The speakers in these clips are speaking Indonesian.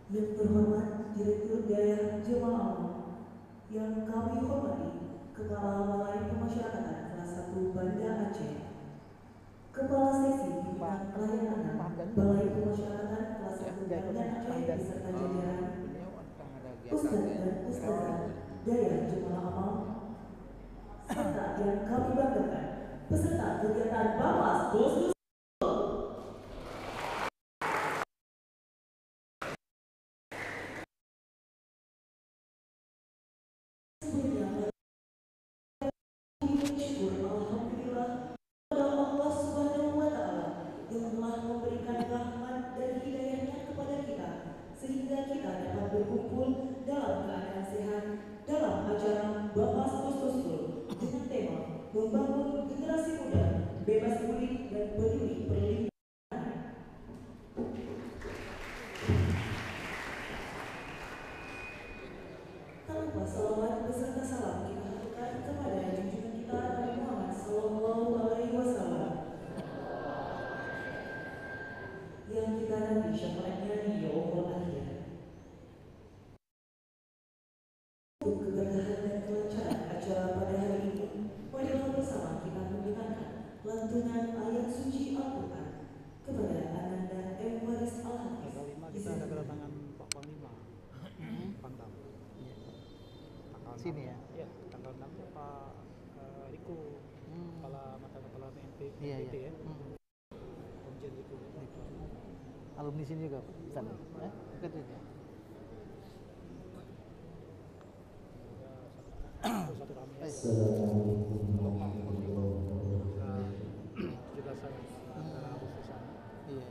Yang terhormat Direktur Daya Jemaah, yang kami hormati Kepala Balai Pemasyarakatan Kelas 1 Banda Aceh, Kepala Seksi Bidang Pelayanan Balai Pemasyarakatan Kelas 1 Banda Aceh beserta jajaran, Ustadz dan Ustadzah Daya Jemaah Amal, serta yang kami banggakan peserta kegiatan Bapas Bos. Alhamdulillah kepada Allah Subhanahu wa Ta'ala yang telah memberikan rahmat dan hidayahnya kepada kita sehingga kita dapat berkumpul dalam keadaan sehat dalam acara Bapas Kostostul dengan tema membangun generasi muda bebas bullying dan peduli perlindungan. Tak lupa salawat beserta salam kita haturkan kepada junjungan kita Nabi Muhammad Sallallahu Alaihi Wasallam yang kita nanti syafaatnya di yaumul akhir. Untuk keberkahan dan kelancaran acara pada hari ini, marilah bersama kita mendengarkan lantunan ayat suci Al-Quran kepada Ananda M. Waris Al-Hafiz. Kita ada kedatangan Pak Panglima Pangdam. Sini ya? Iya, tanggal 6 Pak Riko, kepala BNP Iya. ya. Komjen Riko. Alumni sini juga, sana. Betul ya. Satu kami. Assalamualaikum warahmatullahi wabarakatuh. 17 Agustusan. Iya.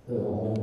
فأولئك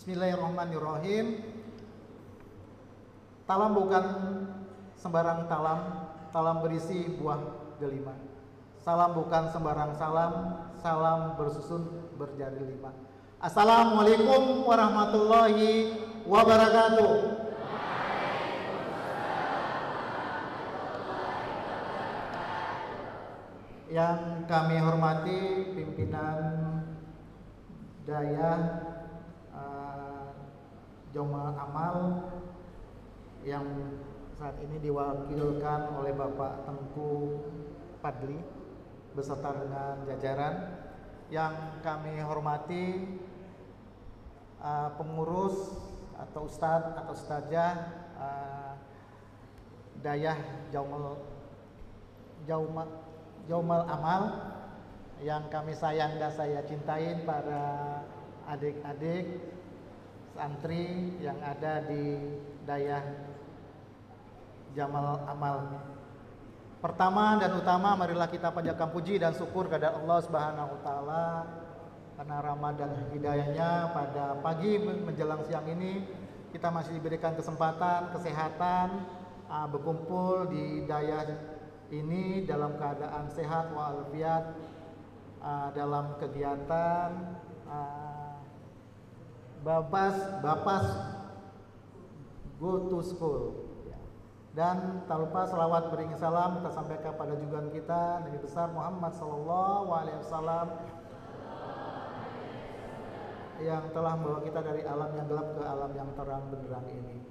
Bismillahirrahmanirrahim. Talam bukan sembarang talam, talam berisi buah delima. Salam bukan sembarang salam, salam bersusun berjari lima. Assalamualaikum warahmatullahi wabarakatuh. Yang kami hormati pimpinan Daya Jaumal Amal yang saat ini diwakilkan oleh Bapak Tengku Padli beserta dengan jajaran. Yang kami hormati pengurus atau ustadz atau ustadzah Dayah Jaumal Amal yang kami sayang dan saya cintain, para adik-adik santri yang ada di Dayah Jaumal Amal. Pertama dan utama, marilah kita panjatkan puji dan syukur kepada Allah Subhanahu wa taala karena rahmat dan hidayahnya pada pagi menjelang siang ini kita masih diberikan kesempatan, kesehatan berkumpul di Dayah ini dalam keadaan sehat walafiat, dalam kegiatan Bapas Go to School. Dan tak lupa selawat beriring salam kita sampaikan pada junjungan kita Nabi besar Muhammad sallallahu alaihi wasallam yang telah membawa kita dari alam yang gelap ke alam yang terang benderang ini.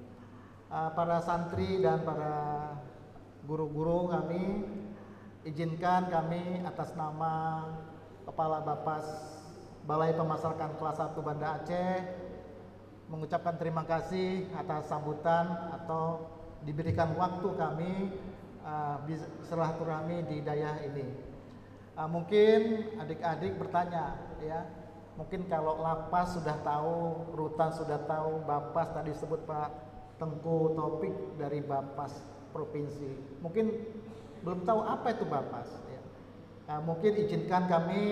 Para santri dan para guru-guru kami, izinkan kami atas nama Kepala Bapas Balai Pemasarakan kelas 1 Banda Aceh mengucapkan terima kasih atas sambutan atau diberikan waktu kami silaturahmi di Dayah ini. Mungkin adik-adik bertanya, ya, mungkin kalau lapas sudah tahu, rutan sudah tahu, Bapas tadi sebut Pak Tengku Topik dari Bapas Provinsi, mungkin belum tahu apa itu Bapas. Ya. Mungkin izinkan kami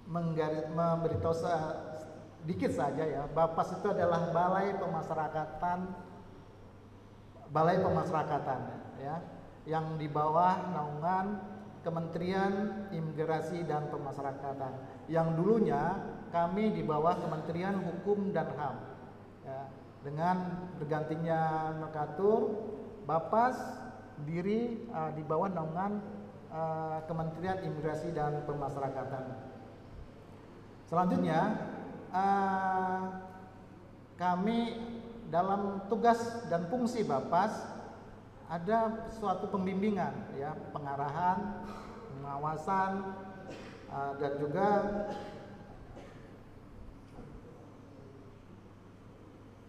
memberitahu sedikit saja, ya. Bapas itu adalah balai pemasyarakatan, ya, yang di bawah naungan Kementerian Imigrasi dan Pemasyarakatan, yang dulunya kami di bawah Kementerian Hukum dan HAM, ya. Dengan bergantinya nomenklatur, Bapas diri di bawah naungan Kementerian Imigrasi dan Pemasyarakatan. Selanjutnya kami dalam tugas dan fungsi Bapas ada suatu pembimbingan, ya, pengarahan, pengawasan, dan juga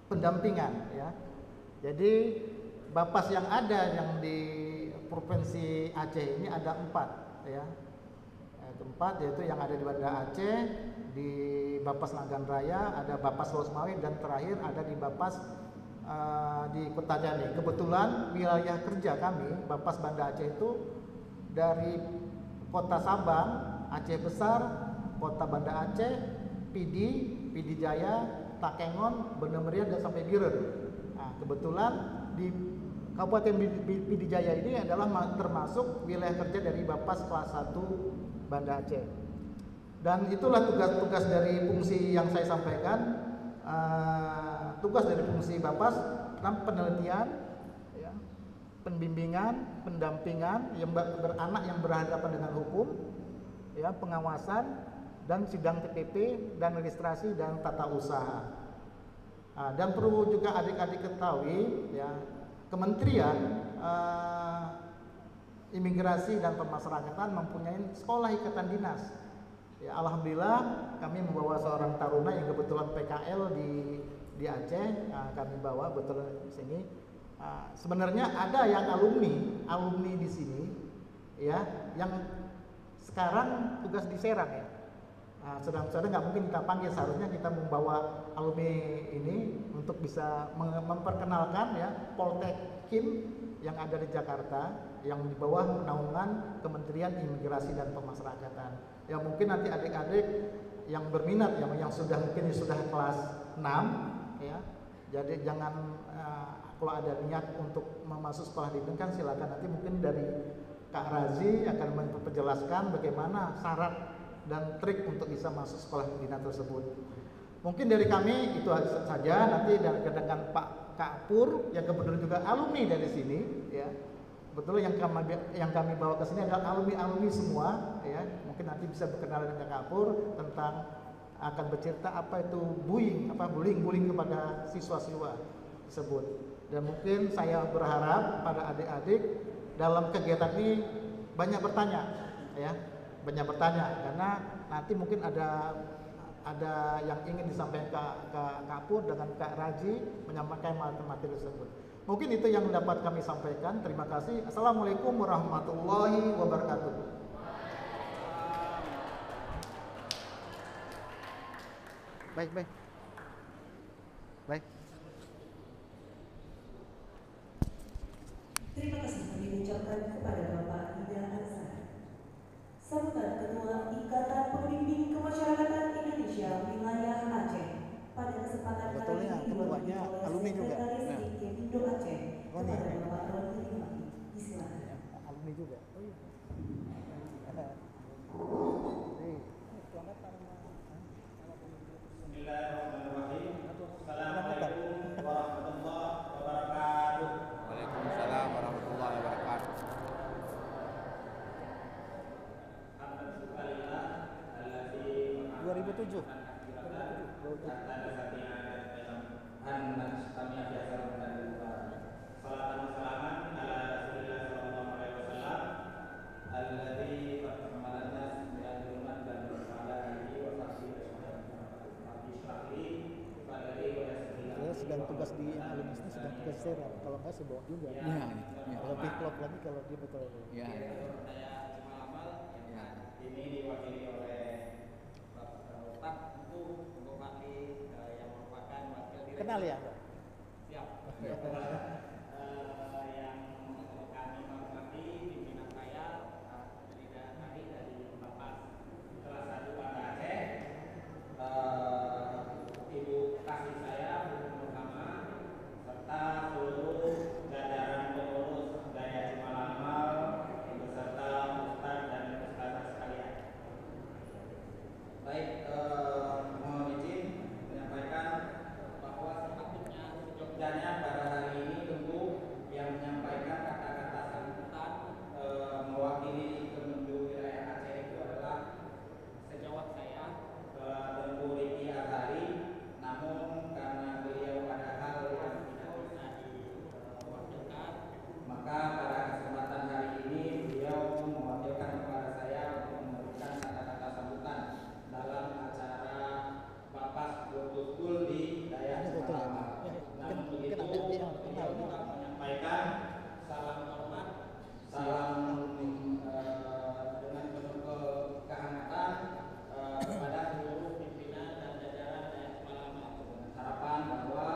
pendampingan, ya. Jadi Bapas yang ada yang di Provinsi Aceh ini ada 4, ya. Tempat yaitu yang ada di Banda Aceh, di Bapas Nagan Raya, ada Bapas Losmawi, dan terakhir ada di Bapas di Kota Jani. Kebetulan wilayah kerja kami Bapas Banda Aceh itu dari Kota Sabang, Aceh Besar, Kota Banda Aceh, Pidi Jaya, Takengon, Banda Meriah, dan sampai Biren. Nah, kebetulan di Kabupaten Pidi Jaya ini adalah termasuk wilayah kerja dari Bapas kelas 1 Banda Aceh. Dan itulah tugas-tugas dari fungsi yang saya sampaikan. Tugas dari fungsi Bapas tentang penelitian, ya, pembimbingan, pendampingan yang beranak yang berhadapan dengan hukum, ya, pengawasan dan sidang TPP dan registrasi dan tata usaha. Dan perlu juga adik-adik ketahui, ya, Kementerian Imigrasi dan Pemasyarakatan mempunyai sekolah ikatan dinas. Ya, alhamdulillah kami membawa seorang taruna yang kebetulan PKL di Aceh, kami bawa betul di sini. Sebenarnya ada yang alumni di sini, ya, yang sekarang tugas di Serang, ya. Sedang nggak mungkin kita panggil, seharusnya kita membawa alumni ini untuk bisa memperkenalkan, ya, Poltekin yang ada di Jakarta. yang di bawah naungan Kementerian Imigrasi dan Pemasyarakatan. Ya mungkin nanti adik-adik yang berminat yang sudah mungkin sudah kelas 6 ya. Jadi jangan kalau ada niat untuk masuk sekolah di kan silakan, nanti mungkin dari Kak Razi akan memperjelaskan bagaimana syarat dan trik untuk bisa masuk sekolah pembina tersebut. Mungkin dari kami itu saja, nanti dengan Pak Kak Pur yang kebetulan juga alumni dari sini ya. Betul yang kami bawa ke sini adalah alumni semua ya. Mungkin nanti bisa berkenalan dengan Kak Pur tentang akan bercerita apa itu bullying kepada siswa-siswa tersebut. Dan mungkin saya berharap pada adik-adik dalam kegiatan ini banyak bertanya ya. Banyak bertanya karena nanti mungkin ada yang ingin disampaikan ke Kak Pur dengan Kak Raji menyampaikan materi tersebut. Mungkin itu yang dapat kami sampaikan. Terima kasih. Assalamualaikum warahmatullahi wabarakatuh. Baik. Terima kasih kami ucapkan kepada Bapak Ida Ansar, Sambutan Ketua Ikatan Pembimbing Kemasyarakatan Indonesia Wilayah Aceh. Pada kesempatan kali Betulnya ini ketuanya alumni juga. Sekretaris Kepindo Aceh Roni. kepada Bapak Roni Rimaki. Silakan. Alumni juga. Oh iya. Bismillahirrahmanirrahim. Assalamualaikum warahmatullahi wabarakatuh. Waalaikumsalam warahmatullahi wabarakatuh. Alhamdulillah alladzi 2007. Sedang tugas di alumni ini sedang tugas serap, kalau nggak sih bawa juga. Ya. Lebih klop lagi kalau dia betul. Ya. Ini diwakili oleh Bapak Ustadz itu mewakili yang merupakan wakil direktur. Kenal ya? Siap. Yang kami hormati pimpinan saya tadi dari Bapak kelas 1 Banda Aceh, Ibu kasih saya Bu Muhammad serta seluruh jajaran pengurus Daya Cimalamal beserta Ustadz dan Ustadzah sekalian. Baik, mohon izin menyampaikan bahwa sepatutnya sejogjanya pada hari ini tentu yang menyampaikan kata-kata sambutan mewakili Kemenlu Wilayah Aceh itu adalah sejawat saya Tengku Riki Azhari. Namun karena beliau ada hal yang tidak bisa diwakilkan, maka pada kesempatan hari ini beliau mewakilkan kepada saya untuk memberikan kata-kata sambutan dalam acara Bapas World School di Daya Cimalamal. Namun begitu, beliau juga menyampaikan salam hormat, salam dengan penuh kehangatan kepada seluruh pimpinan dan jajaran Daya Cimalamal, dengan harapan bahwa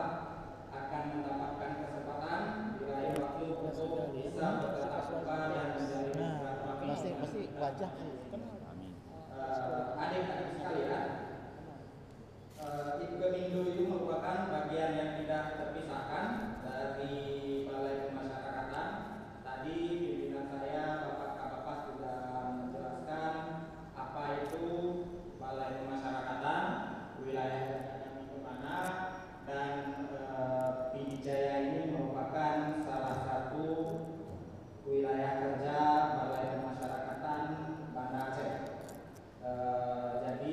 akan mendapatkan kesempatan di lain waktu untuk bisa bertatap muka dan menjalin silaturahmi. Pasti wajah sih. Adik-adik sekalian, Kemenlu itu merupakan bagian yang tidak terpisahkan dari Balai Pemasyarakatan. Tadi pimpinan saya Bapak Kabapas sudah menjelaskan apa itu Balai Pemasyarakatan, wilayahnya di mana, dan Pidijaya ini merupakan salah satu wilayah kerja Balai Pemasyarakatan Banda Aceh. Jadi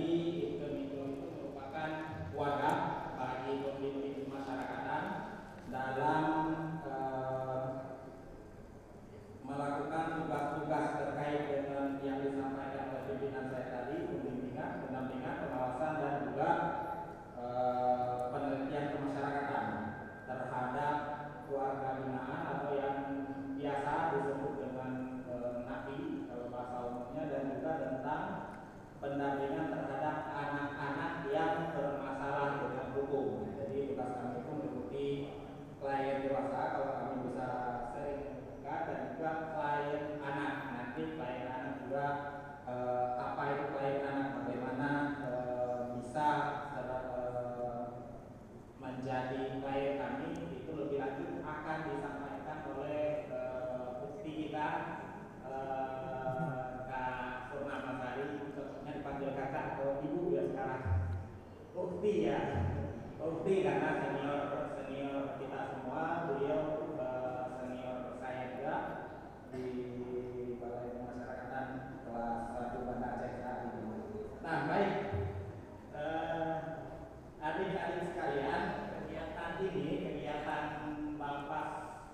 bukti karena senior kita semua, beliau senior saya juga di Balai Pemasyarakatan kelas 1 Banda Aceh saat ini. Nah, baik, adik-adik sekalian, kegiatan ini, kegiatan Bapak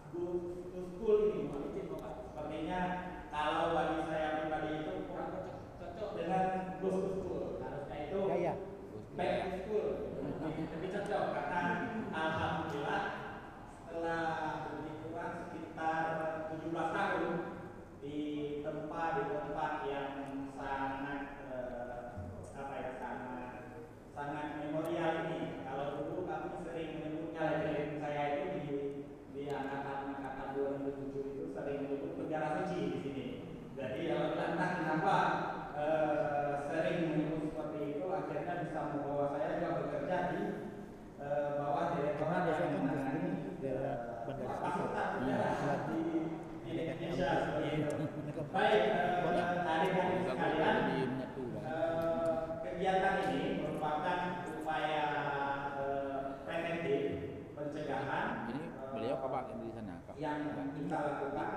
School ini, sepertinya kalau bagi saya pribadi itu kurang cocok dengan School. Harusnya itu back to school. Lebih cocok karena alhamdulillah setelah lebih kurang sekitar 17 tahun di tempat yang sangat sangat memorial ini. Kalau dulu kami sering menyebutnya legend saya itu di angkatan 2007 itu sering menyebut penjara suci di sini. Jadi entah kenapa sering menyebut seperti itu, akhirnya bisa membawa saya juga bekerja di bawah direktorat yang menangani fasilitas penjara di Indonesia seperti itu. Baik, adik-adik sekalian, kegiatan ini merupakan upaya preventif pencegahan. Ini beliau kabar di sana. Yang kita lakukan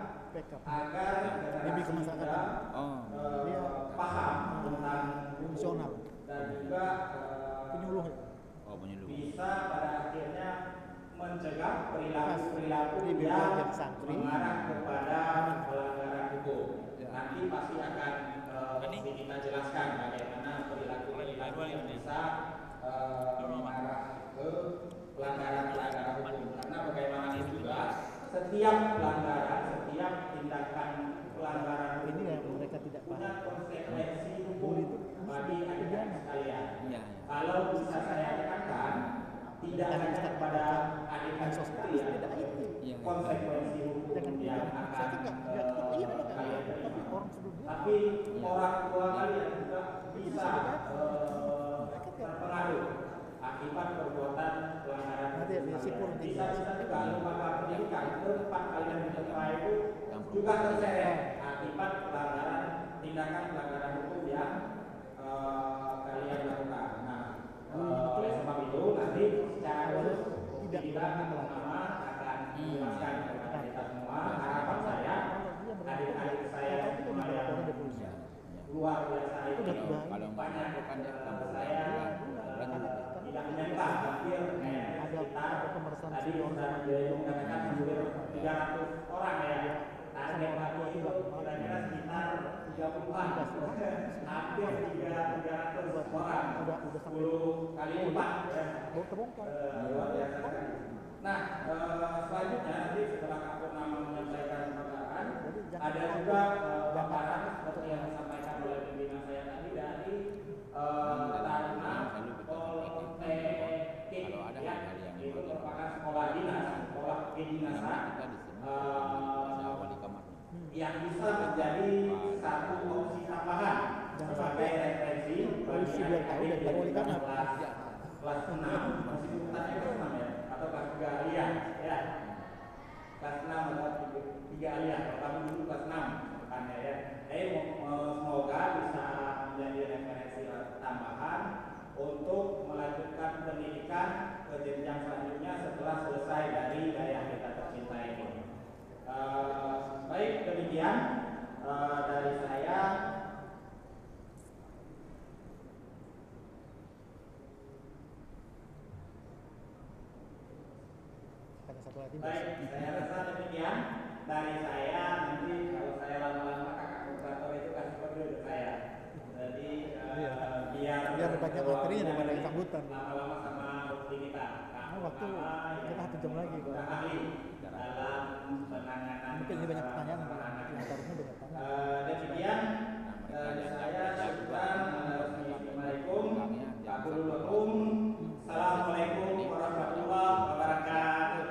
agar generasi muda paham tentang fungsional dan juga penyuluh. Bisa pada akhirnya mencegah perilaku yang mengarah kepada pelanggaran hukum. Nanti pasti akan kita jelaskan bagaimana perilaku yang bisa mengarah ke pelanggaran hukum. Karena bagaimanapun juga setiap pelanggaran, setiap tindakan pelanggaran Ini hukum yang mereka tidak punya paham. konsekuensi hukum bagi adik-adik sekalian. Iya. Kalau bisa saya tekankan, tidak hanya kepada adik-adik sekalian, konsekuensi hukum yang akan kalian terima, tapi orang tua kalian juga bisa terpengaruh akibat perbuatan pelanggaran hukum. Bisa juga lembaga pendidikan tempat kalian bekerja itu juga terseret akibat tindakan pelanggaran hukum yang kalian lakukan. Nah, oleh sebab itu nanti secara khusus kita bersama akan menjelaskan kepada kita semua. Harapan saya, adik-adik saya semua yang luar biasa itu banyak saya tidak menyangka hampir sekitar tadi saya mengatakan hampir 300 orang ya. Target lagi itu kira-kira sekitar 30-an, hampir 300 orang, 10 kali lipat ya. Luar biasa sekali. Nah, selanjutnya nanti setelah Kapolri menyampaikan pembicaraan, ada juga paparan seperti yang disampaikan oleh pimpinan saya tadi dari Taruna Polteknik, ya, itu merupakan sekolah dinas, sekolah kedinasan yang bisa menjadi satu opsi tambahan sebagai referensi bagi adik-adik yang kelas 6, masih urutannya kelas 6 ya, atau kelas 3 aliyah ya, kelas 6 atau 3 aliyah, pertama dulu kelas 6 bukannya ya. Semoga bisa menjadi referensi tambahan untuk melanjutkan pendidikan ke jenjang selanjutnya setelah selesai dari Daya Kita Tercinta ini. Baik, demikian dari saya. Baik, saya rasa demikian dari saya. Nanti kalau saya lama-lama kakak operator itu kasih kode ke saya. Jadi biar banyak materinya daripada sambutan. Lama-lama sama waktu kita. Waktu kita 1 jam lagi. Sudah ahli dalam penanganan. Mungkin ini banyak pertanyaan. Taruna banyak tanya. Demikian dari saya. Syukran. Assalamualaikum. Assalamualaikum warahmatullahi wabarakatuh.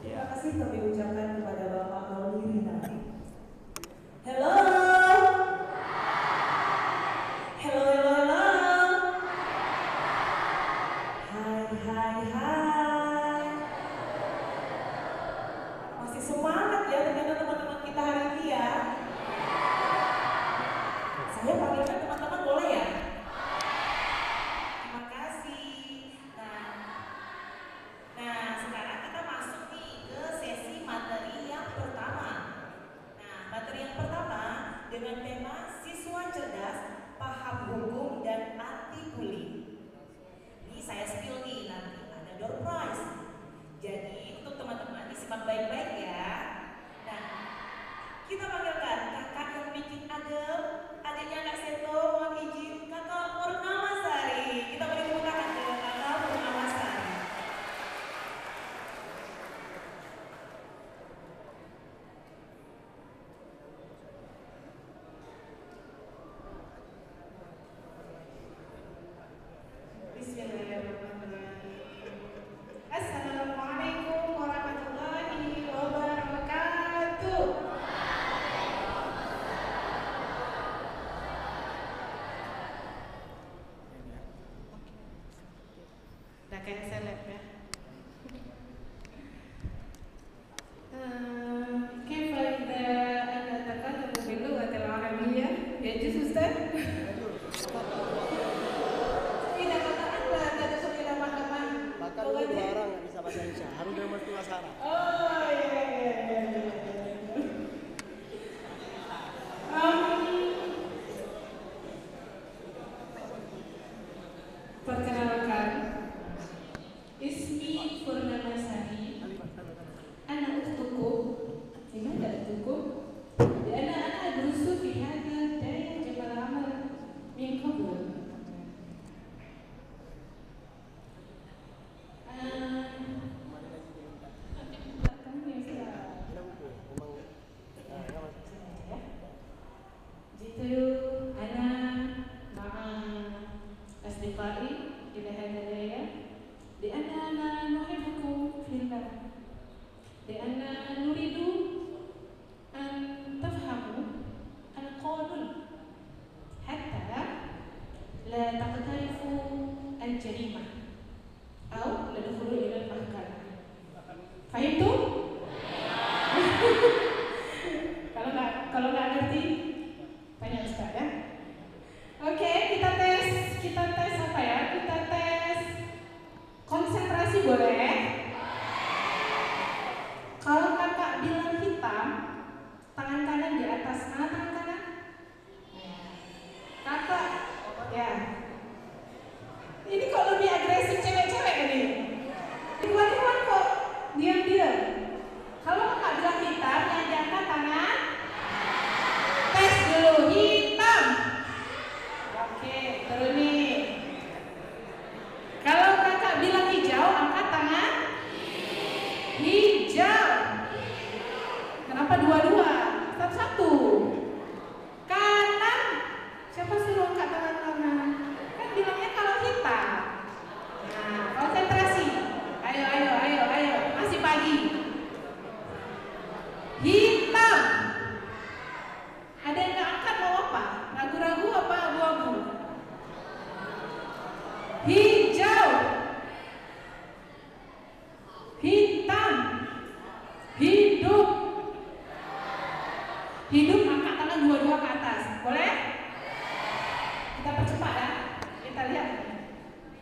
Terima kasih kami ucapkan kepada Bapak Maulidi Rinaldi. Hello. Hello, hello, hello. Hai, hai, hai. Masih semangat ya ternyata teman-teman kita hari ini ya. baik-baik ya. Nah, kita panggilkan kakak yang bikin adem, adiknya Kak Seto, mohon izin kakak Purnamasari. Kita beri tepuk tangan ke kakak Purnamasari. Bismillahirrahmanirrahim. Assalamualaikum warahmatullahi wabarakatuh. Udah kayak seleb ya. كيف إذا أنا أتكلم باللغة العربية يجوز أستاذ؟ Tidak kata Anda tidak suka mahkamah. Bahkan dulu 2 orang nggak bisa bahasa Indonesia, harus dari Mas Sarah. Oh iya. Perkenalkan, Ismi Purnamasari. Ana ukhtukum. Gimana ukhtukum? Ana adrusu fi hadha daya Jabal Amal min qabl. Jitu ana ma'a asdiqai ila hadha daya li'annana nuhibbukum fillah li'anna nuridu an tafhamu al-qanun hatta la taqtarifu al-jarimah atau la tadkhulu ila al-mahkamah. Fahimtum? Kalau nggak ngerti tanya Ustaz ya. Oke, kita tes apa ya? Kita tes konsentrasi boleh? Kalau kakak bilang hitam, tangan kanan di atas, mana tangan kanan? Kakak, ya. Ini kok lebih agresif cewek-cewek ini? Ikhwan-ikhwan kok diam-diam? Kalau kakak bilang hitam, yang diangkat tangan. Tes dulu, hitam. Oke, terus nih. Kalau kakak bilang hijau, angkat tangan. Hijau. Kenapa dua-dua? Satu-satu. Kanan. Siapa suruh angkat tangan kanan? Kan bilangnya kalau hitam. Nah, konsentrasi. Ayo. Masih pagi. Hitam. Ada yang nggak angkat mau apa? Ragu-ragu apa abu-abu? Hijau. Hitam. Hidup. Hidup angkat tangan dua-dua ke atas. Boleh? Kita percepat ya. Kita lihat.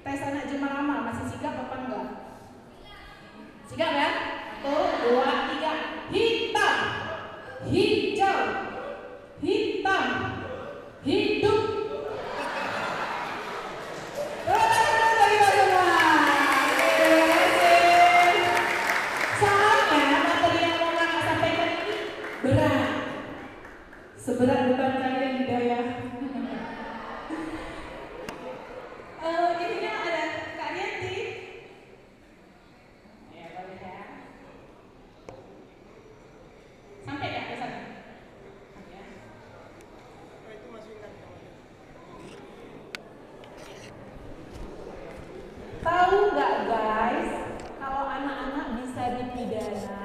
Tes anak Jemaah Amal masih sigap apa enggak? Sigap ya? 1, 2, 3. Hitam. Hijau. Hitam. Hidup. Berat. Seberat beban kalian hidayah. Ininya ada Kak Rianti. Ya boleh ya. Sampai ya ke sana. Ya. Itu masukin Tahu nggak guys, kalau anak-anak bisa dipidana?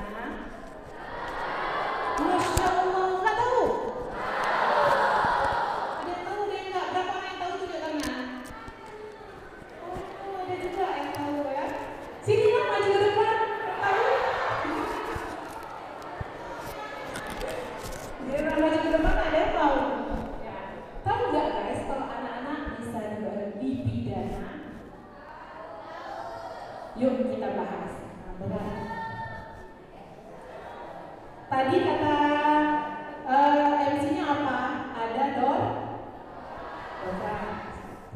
Masya Allah, nggak tahu? Ada yang tahu, ada yang nggak? Berapa orang yang tahu tunjuk tangan? Oh, ada juga yang tahu ya. Sini lah, maju ke depan. Tahu? Jadi maju ke depan ada yang tahu? Ya. Tahu nggak guys, kalau anak-anak bisa dipidana? Yuk kita bahas. Nah, benar. Tadi kata MC-nya apa? Ada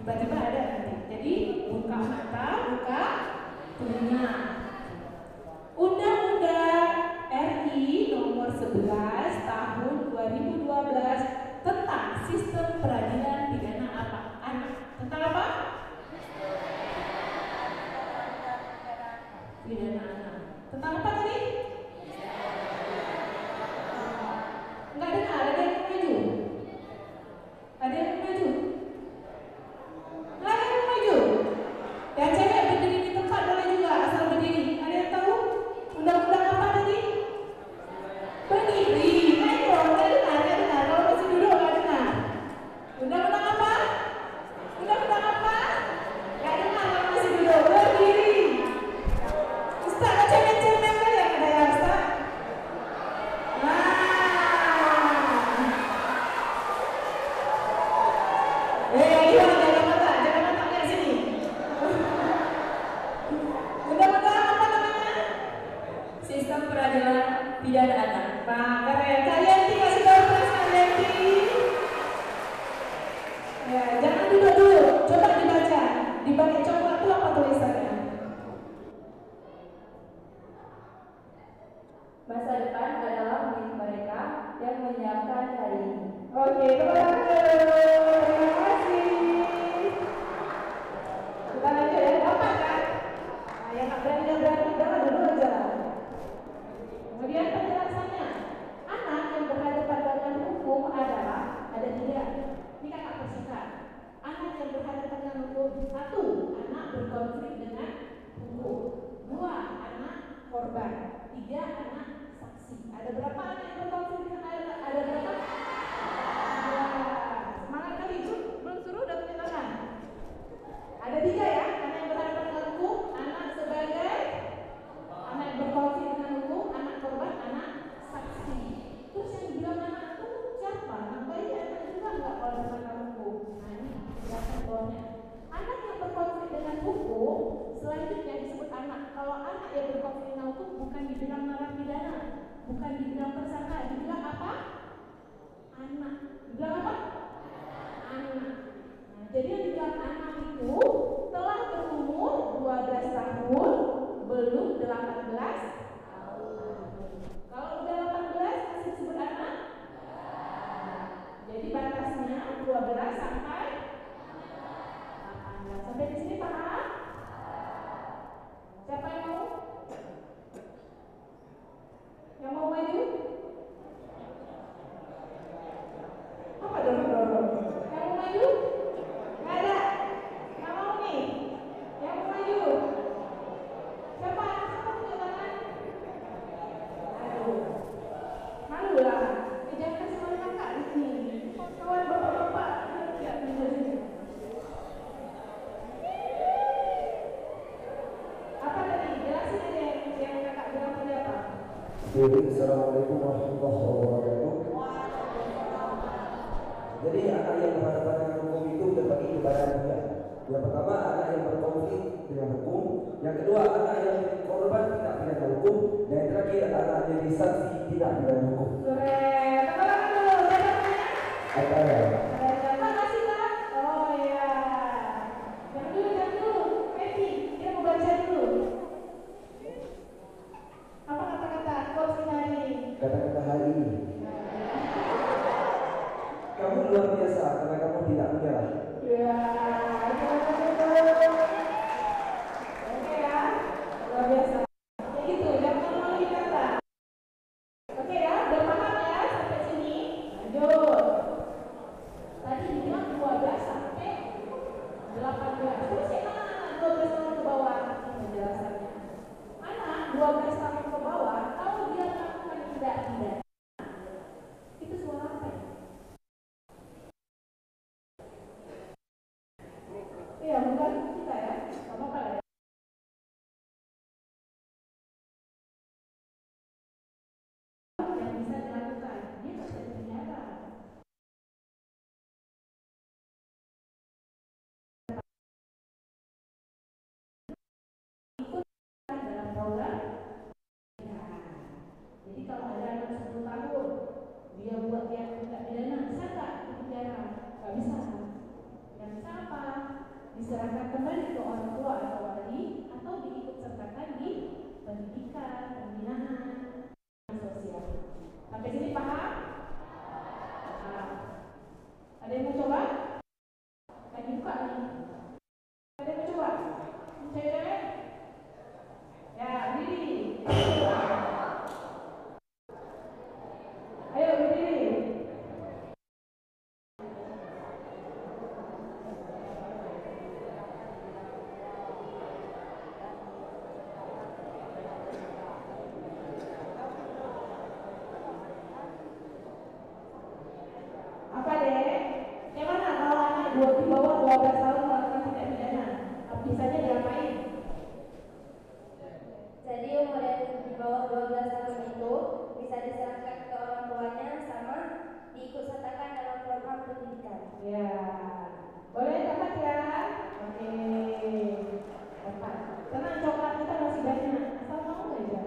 tiba-tiba ada nanti. Jadi buka mata, buka telinga. Undang-undang peradilan pidana anak. Nah, keren. Kak Yanti, kasih tahu terus Kak Yanti. Ya, jangan duduk dulu. Coba dibaca. Di balik coklat itu apa tulisannya? Masa depan adalah milik mereka yang menyiapkan hari ini. Oke, terima kasih. Kita lanjut ya, dapat kan? Nah, yang nggak berani jangan dulu aja. Kemudian penjelasannya, anak yang berhadapan dengan hukum adalah ada 3. Ini kakak persingkat. Anak yang berhadapan dengan hukum, 1, anak berkonflik dengan hukum. 2, anak korban. 3, anak saksi. Ada berapa anak yang berkonflik dengan ada berapa? Semangat kali itu, belum suruh udah punya tangan. Ada 3 ya, anak yang berhadapan dengan hukum, anak sebagai anak yang berkonflik dengan hukum, anak korban, anak saksi. Terus yang bilang anak itu siapa? Anak bayi, anak juga nggak kalau dengan hukum. Nah ini penjelasan bawahnya. Anak yang berkonflik dengan hukum selanjutnya disebut anak. Kalau anak yang berkonflik dengan hukum bukan dibilang narapidana, bukan dibilang tersangka, dibilang apa? Anak. Dibilang apa? Anak. Nah, jadi yang dibilang anak itu telah berumur 12 tahun, belum 18 tahun. Kalau udah 18 masih disebut anak. Jadi batasnya 12 sampai 18. Sampai di sini paham? Siapa yang mau? Yang mau maju? Apa dorong-dorong? Yang mau maju? Nggak ada? Nggak mau nih? Yang mau maju? Siapa? Siapa punya tangan? Aduh, malu lah. Jangan kasih malu kakak di sini. Kawan bapak-bapak tidak bisa di sini. Apa tadi? Jelasin aja yang kakak bilang tadi apa? Assalamualaikum warahmatullahi wabarakatuh. Jadi anak yang berhadapan dengan hukum itu terbagi kepada 3. Yang pertama anak yang berkonflik dengan hukum, yang kedua anak yang menjadi korban tindak pidana hukum, dan yang terakhir anak jadi saksi tindak pidana hukum. Keren. Tangan dulu. Siapa namanya? Apa ya? Terima kasih Kak. Oh iya. Jangan dulu. Happy. Dia mau baca dulu. Apa kata-kata quotes kita hari ini? Kata-kata hari ini. Kamu luar biasa karena kamu tidak menyerah. Ya. Oke ya. Luar biasa. Ya gitu. Jangan malu kata. Oke ya. Udah paham ya sampai sini? Lanjut. Tadi dibilang 12 sampai 18. Terus ya anak 12 tahun ke bawah penjelasannya. Anak 12 tahun ke bawah kalau dia melakukan tindak pidana itu suara apa ya? Iya, bukan kita ya. Apa apa ya? Yang bisa dilakukan dia bisa dipenjara. Dalam program ya. Jadi kalau ada anak 10 tahun dia buat yang tindak pidana bisa nggak dipenjara? Nggak bisa. Yang bisa apa? Diserahkan kembali ke orang tua atau wali atau diikut sertakan di pendidikan, pembinaan sosial. Sampai sini paham? Nah, ada yang mau coba? Lagi buka nih. Ada yang mau coba? Cewek? Ya, berdiri. Ayo berdiri. Apa deh? Yang mana kalau anak di bawah 12 tahun melakukan tindak pidana? Bisanya diapain? Jadi umur yang di bawah 12 tahun itu bisa diserahkan ke orang tuanya sama diikut sertakan dalam program pendidikan. Ya, boleh dapat ya? Oke, dapat. Tenang, coklat kita masih banyak. Asal mau aja.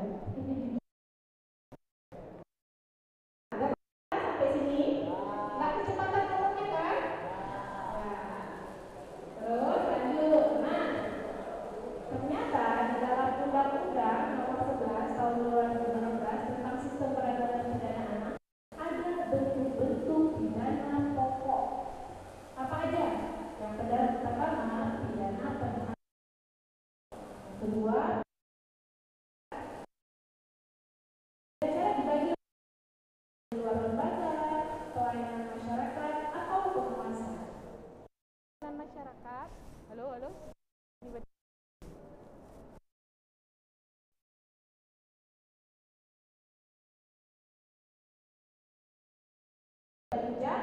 Hujat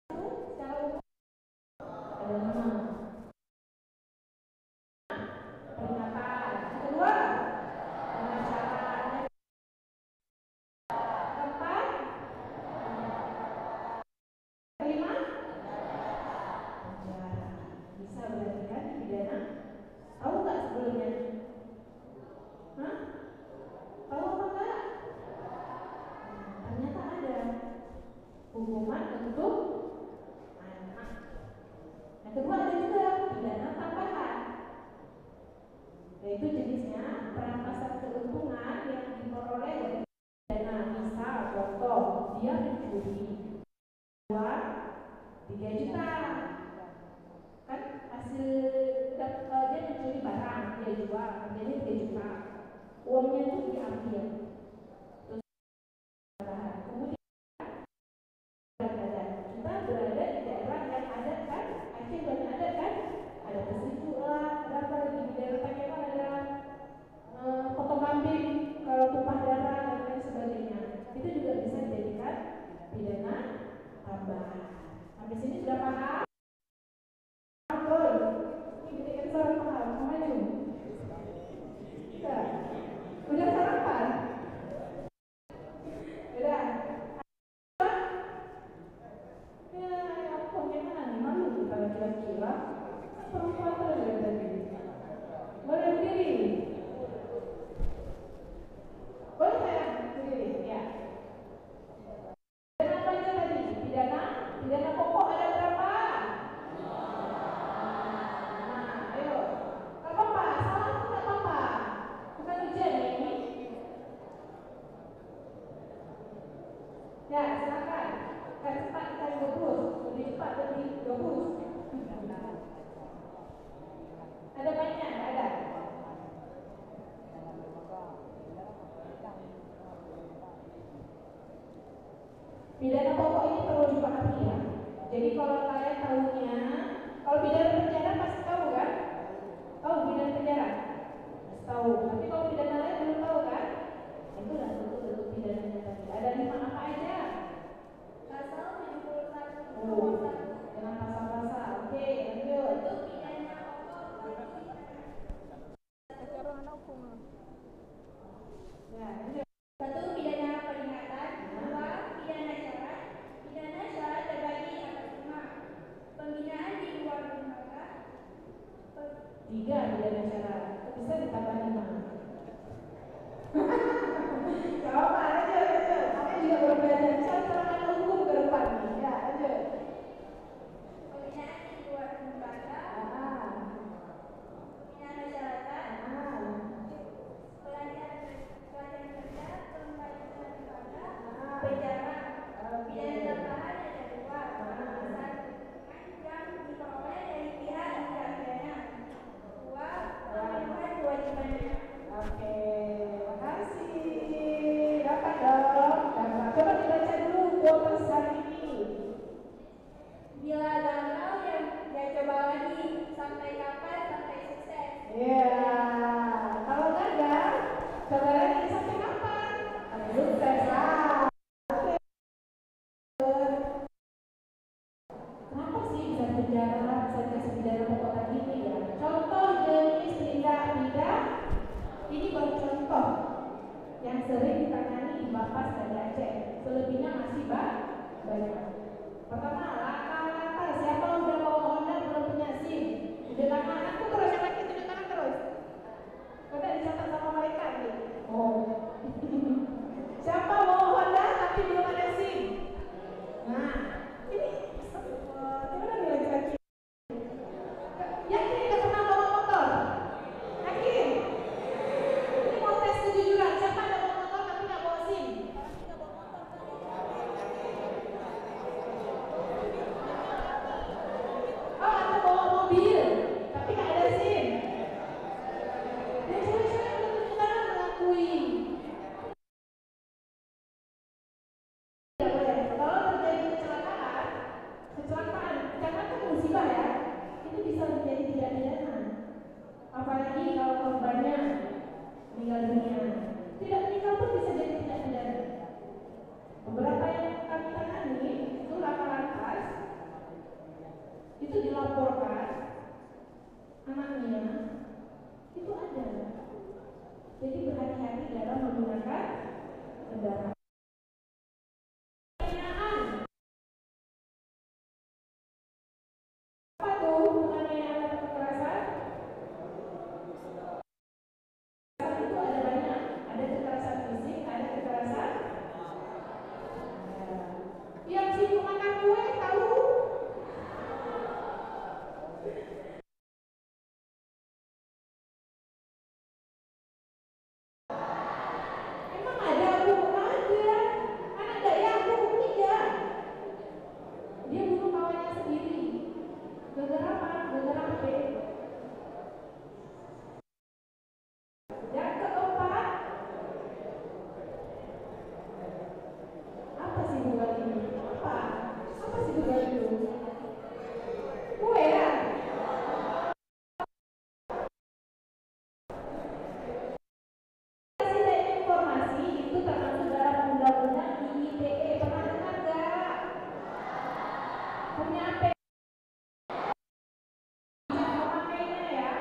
secara umum ada 5. Peringatan. Kedua, dengan syarat. Keempat, kelima, penjara. Bisa berarti kan dipidana? Tahu nggak sebelumnya? Hah? Tahu apa enggak? Ternyata ada hukuman untuk anak. Yang kedua ada juga pidana tambahan, yaitu jenisnya perampasan keuntungan yang diperoleh dari pidana. Misal contoh, dia mencuri uang 3 juta, kan hasil dia mencuri barang, dia jual harganya 3 juta, uangnya itu diambil. Kemudian kita berada di daerah yang ada kan, Aceh banyak ada kan, ada Pesisir lah, berapa di daerah Pakeman ada potong kambing, kalau tumpah darah dan lain sebagainya, itu juga bisa dijadikan pidana tambahan. Sampai sini sudah paham? Betul. Ini berikan suara paham, maju. Udah sarapan? Udah. Ya, apa gimana nih, malu kita laki-laki lah. Perempuan terus dari tadi. Boleh berdiri? Boleh saya berdiri? Ya. Pidana apa aja tadi? Pidana pokok ada berapa? Nah, ayo. Gak apa-apa, salah pun gak apa-apa. Bukan ujian ya ini. Ya, silakan. Gak cepat kita 20, lebih cepat lebih 20. Ada banyak, gak ada? Pidana pokok ini perlu dipahami ya. Jadi kalau kalian tahunya, kalau pidana penjara pasti tahu kan? Tahu pidana penjara? Pasti tahu. Tapi kalau pidana lain belum tahu kan? Itulah bentuk pidananya tadi. Ada 5 apa aja? Pasal 71. Oh, dengan pasal-pasal. Oke, lanjut. Untuk pidana pokok Ya, lanjut. 1. Pidana peringatan. 2. Pidana syarat. Pidana syarat terbagi atas 5. Pembinaan di luar lembaga. 3 pidana syarat. Bisa ditambah 5. Jawab lanjut. Kalian juga baru belajar cara hukum ke depan nih. Ya, lanjut. Pembinaan di luar lembaga. Pembinaan syaratan. Pelatihan kerja, pembatasan lembaga, penjara. Pidana tambahan ada 2. Yang diperoleh dari pihak tindak pidana. 2. Pemenuhan kewajibannya. Oke, makasih. Dapat dong. Dapat. Coba dibaca dulu quotes hari ini. Bila gagal ya coba lagi. Sampai kapan? Sampai sukses. Iya. Kalau gagal, coba lagi sampai kapan? Sampai sukses lah. Kenapa sih bisa penjara, bisa dikasih pidana pokok tadi ini ya? Contoh jenis tindak pidana ini baru contoh yang sering ditangani di Bapas dari Aceh. Selebihnya masih banyak. Pertama, laka-laka. Siapa udah bawa Honda belum punya SIM? Udah kanan tuh terus, yang lagi tunjuk kanan terus. Udah dicatat sama mereka nih. Oh. Siapa bawa Honda tapi belum ada SIM? Nah, ini gimana nih laki-laki? Yakin nggak pernah bawa motor? Yakin? Ini mau tes kejujuran. Siapa ada bawa motor tapi nggak bawa SIM? Oh, ada bawa mobil tapi nggak ada SIM. Dan cewek-cewek belum tentu mengakui. negara. Apa tuh penganiayaan atau kekerasan? Kekerasan itu ada banyak, ada kekerasan fisik, ada kekerasan yang sibuk makan kue tahu. Emang ada aku ada anak gak ya aku tidak. Dia bunuh kawannya sendiri. Gara-gara apa? Gara-gara HP. Yang keempat, apa sih bukan ini? Apa? Apa sih bukan itu? Kue ya? Kasih dan informasi itu termasuk dalam undang-undang IITE. Pernah dengar gak? Punya apa? Jangan memakainya ya.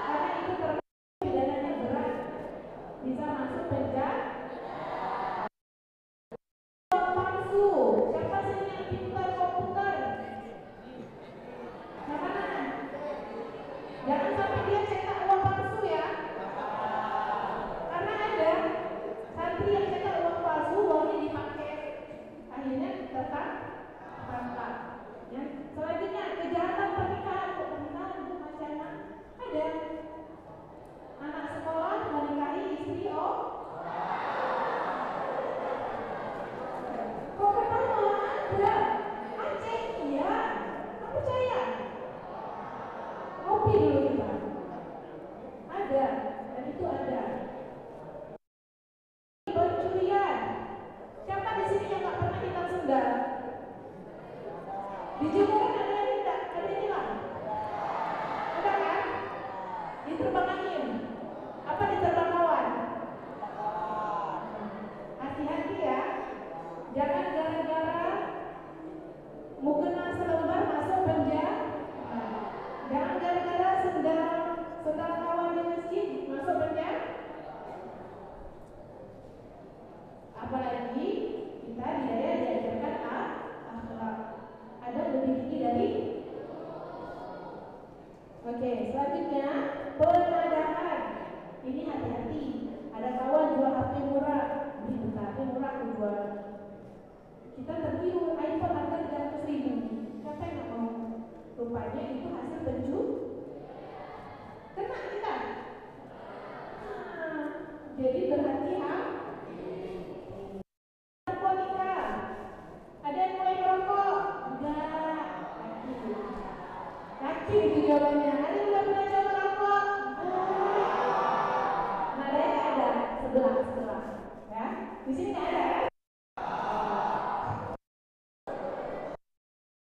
Karena itu termasuk pidananya berat. Bisa masuk penjara. Uang palsu. Siapa sih yang pintar komputer? Yang mana? Jangan sampai dia cetak uang palsu ya. Karena ada santri yang cetak uang palsu, uangnya dipakai. Akhirnya tertangkap. Ya. Selanjutnya kejahatan pernikahan. Pernikahan itu macam ada anak sekolah menikahi istri kok ketawa ada Aceh iya aku percaya kopi dulu kita ada dan itu ada pencurian. Siapa di sini yang nggak pernah hilang sendal? Di jemuran ada yang tidak, ada yang hilang. Ada kan? Diterbang angin. Apa diterbang awan? Hati-hati ya. Jangan gara-gara mukena selembar masuk penjara. Jangan gara-gara sendal kawan di masjid masuk penjara. Apalagi kita di daerah diajarkan akhlak. Ada lebih tinggi dari. Oke, selanjutnya pengadaan. Ini hati-hati. Ada kawan jual HP murah, beli bentar HP murah aku jual. Kita tergiur iPhone harga 300.000. Siapa yang nggak mau? Rupanya itu hasil kena kita. Jadi berhati-hati. Narkotika. Ada yang mulai merokok? Enggak. Kaki itu jawabannya. Ada yang udah pernah coba rokok? Nah, ada sebelah. Ya, di sini nggak ada ya?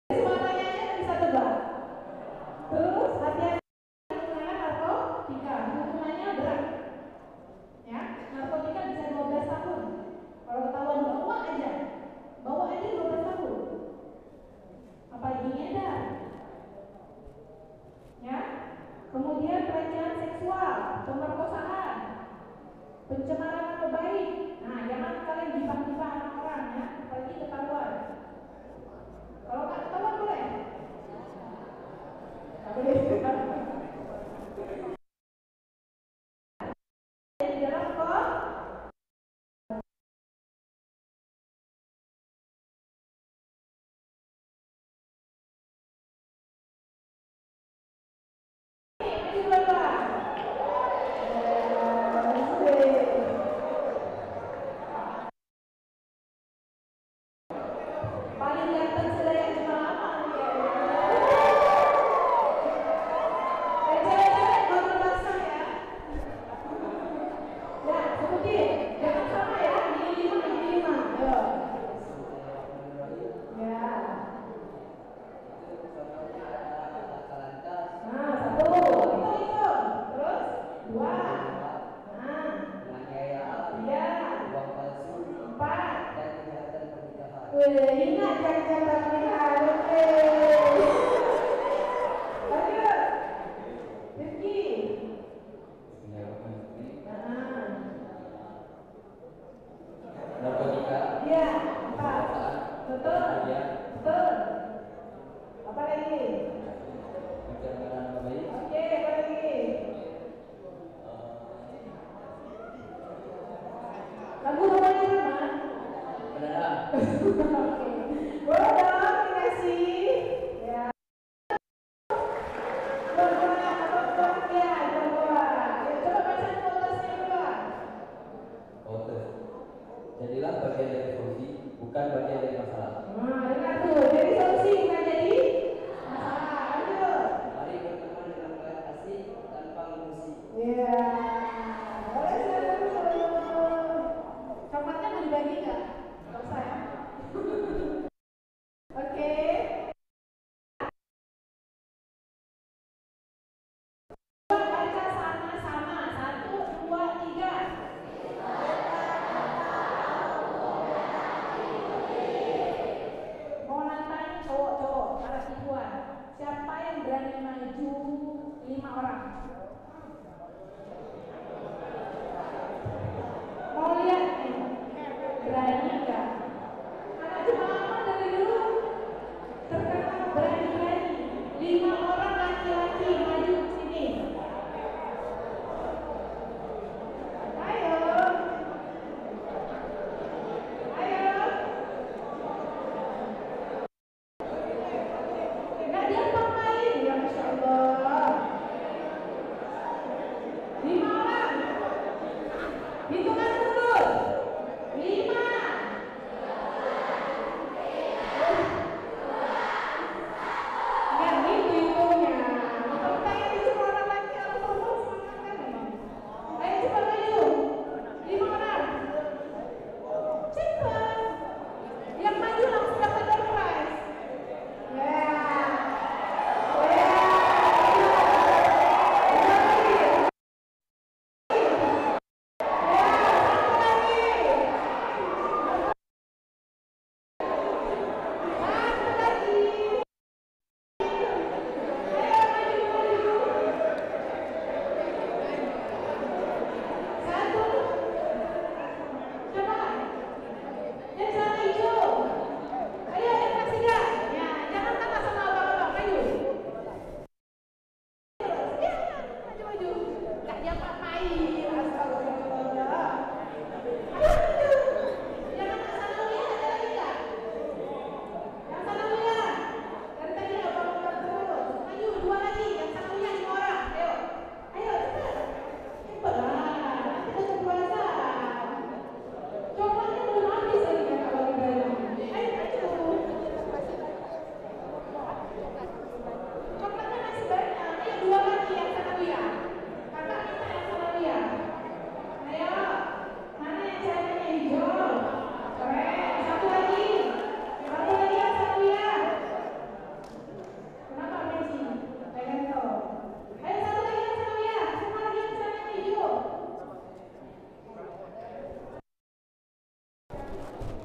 Semuanya bisa tebak. Terus hati-hati dengan narkotika. Hukumannya berat. Ya, narkotika bisa 12 tahun. Kalau ketahuan bawa aja 12 tahun. Apalagi ngedar. Ya, kemudian pelecehan seksual, pemerkosaan, pencemaran nama baik. Nah, jangan kalian gibah-gibah anak orang ya, apalagi ketahuan. Kalau nggak ketahuan boleh? Nggak boleh. Di dalam kok paling ganteng sedaya cuma lama cewek-cewek baru basah ya. Ya, sebutin. Jangan sama ya, ini 5. Ya. Nah, 1. Hitung. Terus 2. Nah. 3. 4. Ingat jangan pernikahan. Oke. Lanjut. Rifki. Betul. Ya. Betul. Apa lagi? Pencernaan apa bayi? Oke, apa lagi? Lagu apa lagi, Mas? Penanda. Oke. Boleh dong dikasih. Ya. Berdoa, ya, berdoa. Ya, coba baca fotonya dulu. Oke. Jadilah bagian dari solusi, bukan bagian dari masalah. Nah, dengar tuh. Jadi solusi bukan jadi masalah. Ayo. Mari berteman dengan belas kasih tanpa emosi. Iya. Boleh selalu. Coklatnya mau dibagi nggak? Nggak usah ya. Oke. Baca sama-sama. 1, 2, 3. Mau nantang cowok-cowok, para siswa. Siapa yang berani maju 5 orang? Mau lihat nih, berani nggak? Anak cuma dari dulu terkenal berani-berani. 5 orang laki-laki maju sini. Ayo. Ayo. Nggak diapa-apain ya, Masya Allah. 5 orang. Hitungan mundur. 5. Nggak gitu hitungnya. Kalau kayak itu cuma orang laki atau perempuan semangat kan memang. Ayo cepat maju. 5 orang. Cepat. Yang maju langsung dapat door prize. Ya.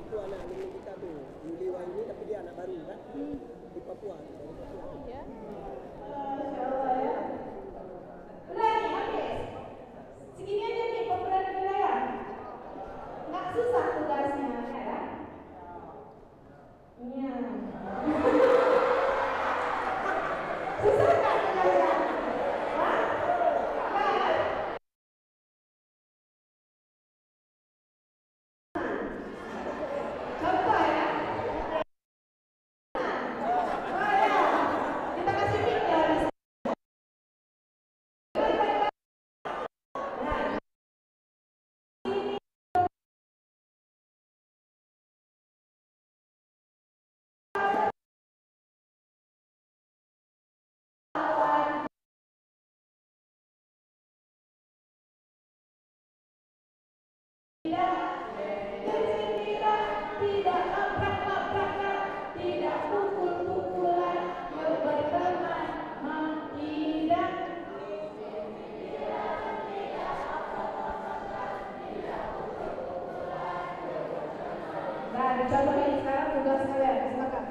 Itu anak alumni kita tuh, Yuliwa ini, tapi dia anak baru kan, di Papua, dari Papua. Udah nih, habis. Segini aja nih pemberian penilaian. Nggak susah tugasnya, ya. Iya. Susah nggak tugasnya? Hah? Nggak? Contoh ya. Oh ya, kita kasih mic ya. Tidak labrak-labrakan, tidak pukul-pukulan, yuk berteman, tidak. Nah, dicontoh ini sekarang tugas kalian, silakan.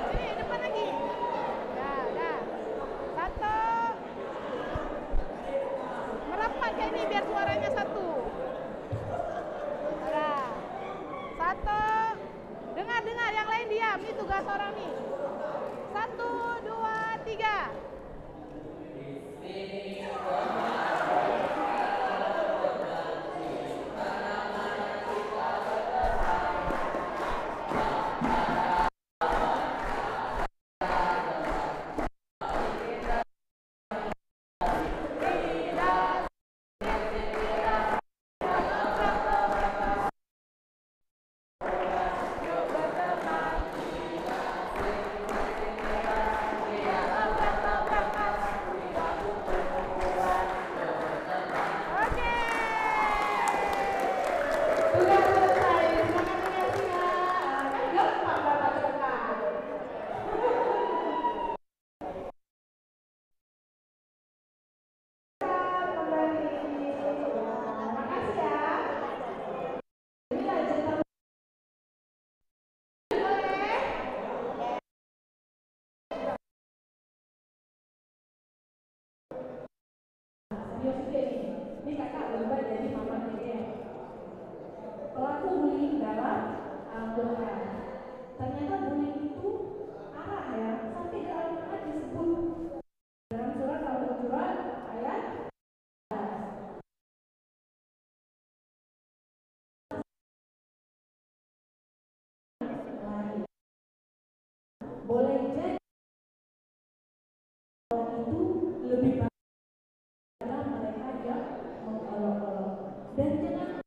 Sini, depan lagi. Dah. Satu. Merapat kayak ini biar suaranya satu. Ada. Satu. Dengar, yang lain diam. Ini tugas orang nih. 1, 2, 3. Ini kakak berubah jadi mama Dede. Pelaku bullying dalam Al-Quran. Ternyata bullying itu arah ya, sampai dalam Quran disebut dalam surat Al-Hujurat ayat 11. Boleh jadi itu lebih baik mereka yang mengolok-olok dan jangan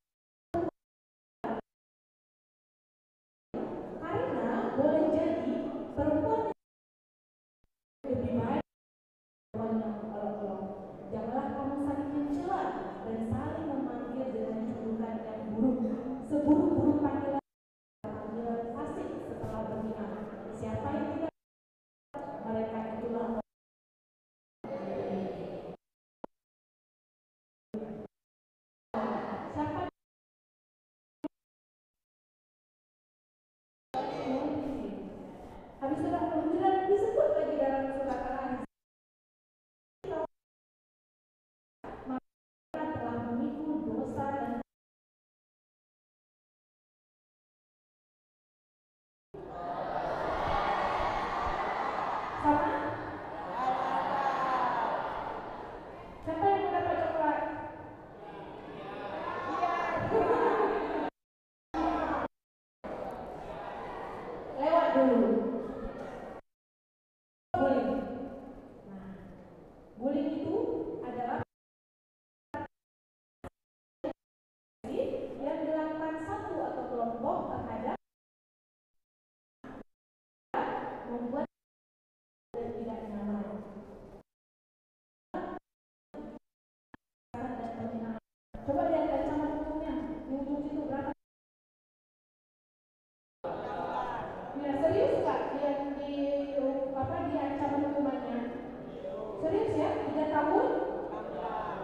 karena boleh jadi perempuan lebih baik perempuan yang mengolok-olok. Janganlah kamu saling mencela dan saling memanggil dengan julukan yang buruk, seburuk-buruk panggilan fasik setelah berzina. Siapa yang tidak mereka itulah habis surat Al-Hujurat disebut lagi dalam surat Al-Hadid. Mereka telah memikul dosa dan sama. Siapa yang mendapat coklat? Lewat dulu. Bullying itu adalah yang dilakukan satu atau kelompok terhadap membuat dan tidak nyaman. Coba lihat ancaman hukumnya di ujung situ berapa? Ya serius nggak yang di ancaman hukumannya? Serius ya? 3 tahun?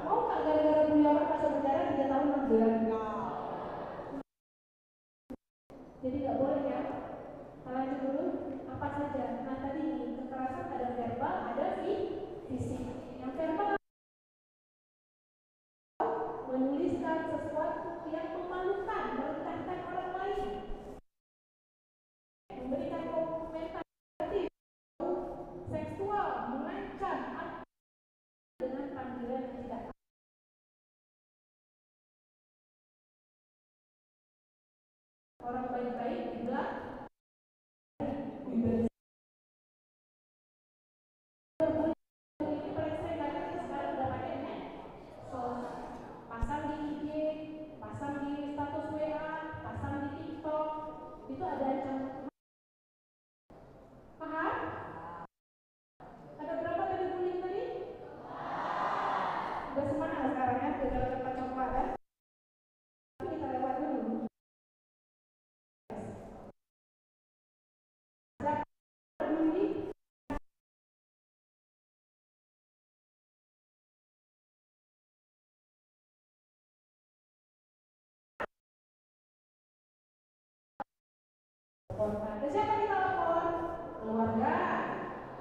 Mau nggak gara-gara bully orang masuk penjara 3 tahun 6 bulan? Jadi nggak boleh ya. Lanjut dulu. Apa saja? Nah tadi kekerasan ada verbal, ada fisik. Yang verbal menuliskan sesuatu yang memalukan, merendahkan orang lain, memberikan komentar seksual, mengancam dengan panggilan yang tidak orang baik-baik dibilang ini paling sering banget sekarang udah pakai medsos, pasang di IG, pasang di status WA, pasang di TikTok, itu ada ancaman. Paham? Ada berapa tadi bullying tadi? Udah semangat sekarang ya, udah dapat coklat kan? Tapi kita lewat dulu. Ke siapa kita lapor? Keluarga,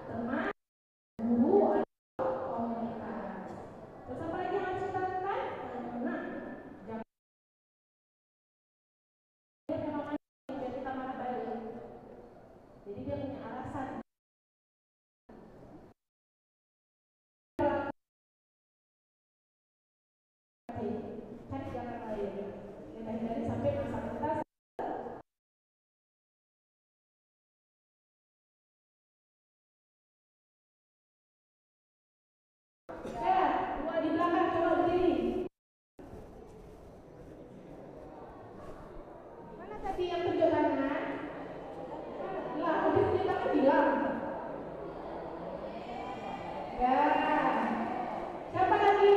teman, guru, atau komunitas. Terus apa lagi yang harus kita lakukan? Nah, terakhir. Kita hindari sampai masa kita dua di belakang coba berdiri. Mana tadi yang tunjuk tangan? Lah, habis tunjuk tangan bilang. Ya. Siapa lagi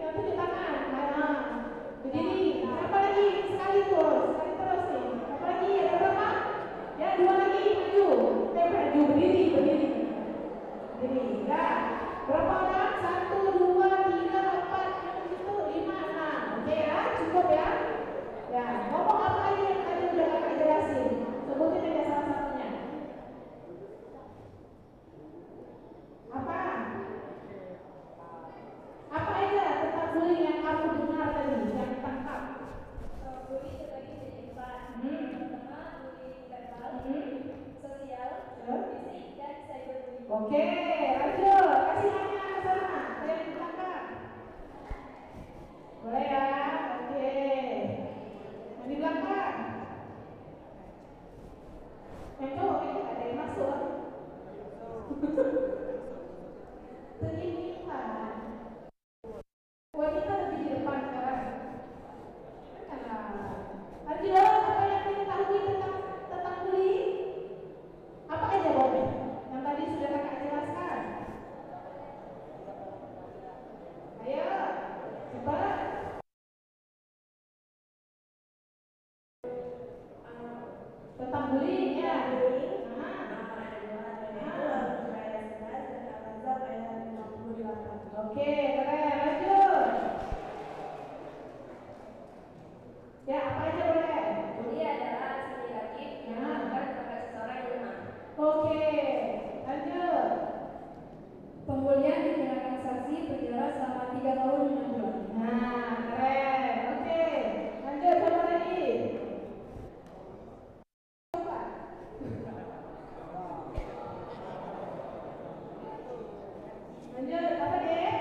yang tunjuk tangan? Mana? Berdiri. Siapa lagi? Sekali terus nih. Siapa lagi? Ada berapa? Ya, dua lagi maju. Maju berdiri. Berdiri. Ya. Berapa orang? 1, 2, 3, 4, 5, 6. Oke ya, cukup ya. Ya, ngomong apa lagi yang tadi udah kakak jelasin? Sebutin aja salah satunya. Apa? Apa aja tentang bullying yang kamu dengar tadi, yang tangkap? Bullying terbagi jadi 4. Pertama, bullying verbal, sosial, fisik, dan cyberbullying. Oke, lanjut. Kasih hanya ke sana. Saya di belakang. Boleh ya? Oke. Yang di belakang. Itu ada yang masuk. Terlihat. Wanita lebih di depan sekarang. Lanjut. Apa yang diketahui tentang bullying? Apa aja boleh? Yang tadi sudah kakak jelaskan. Ayo, cepat. Tentang bullying ya. Oke, keren. Lanjut. Ya, apa aja boleh? Bullying adalah aksi negatif yang dilakukan kepada seseorang yang lemah. Oke, lanjut. Pembulian dikenakan sanksi penjara selama 3 tahun 6 bulan. Nah, keren. Oke, lanjut sama lagi. Coba. Lanjut, apa deh?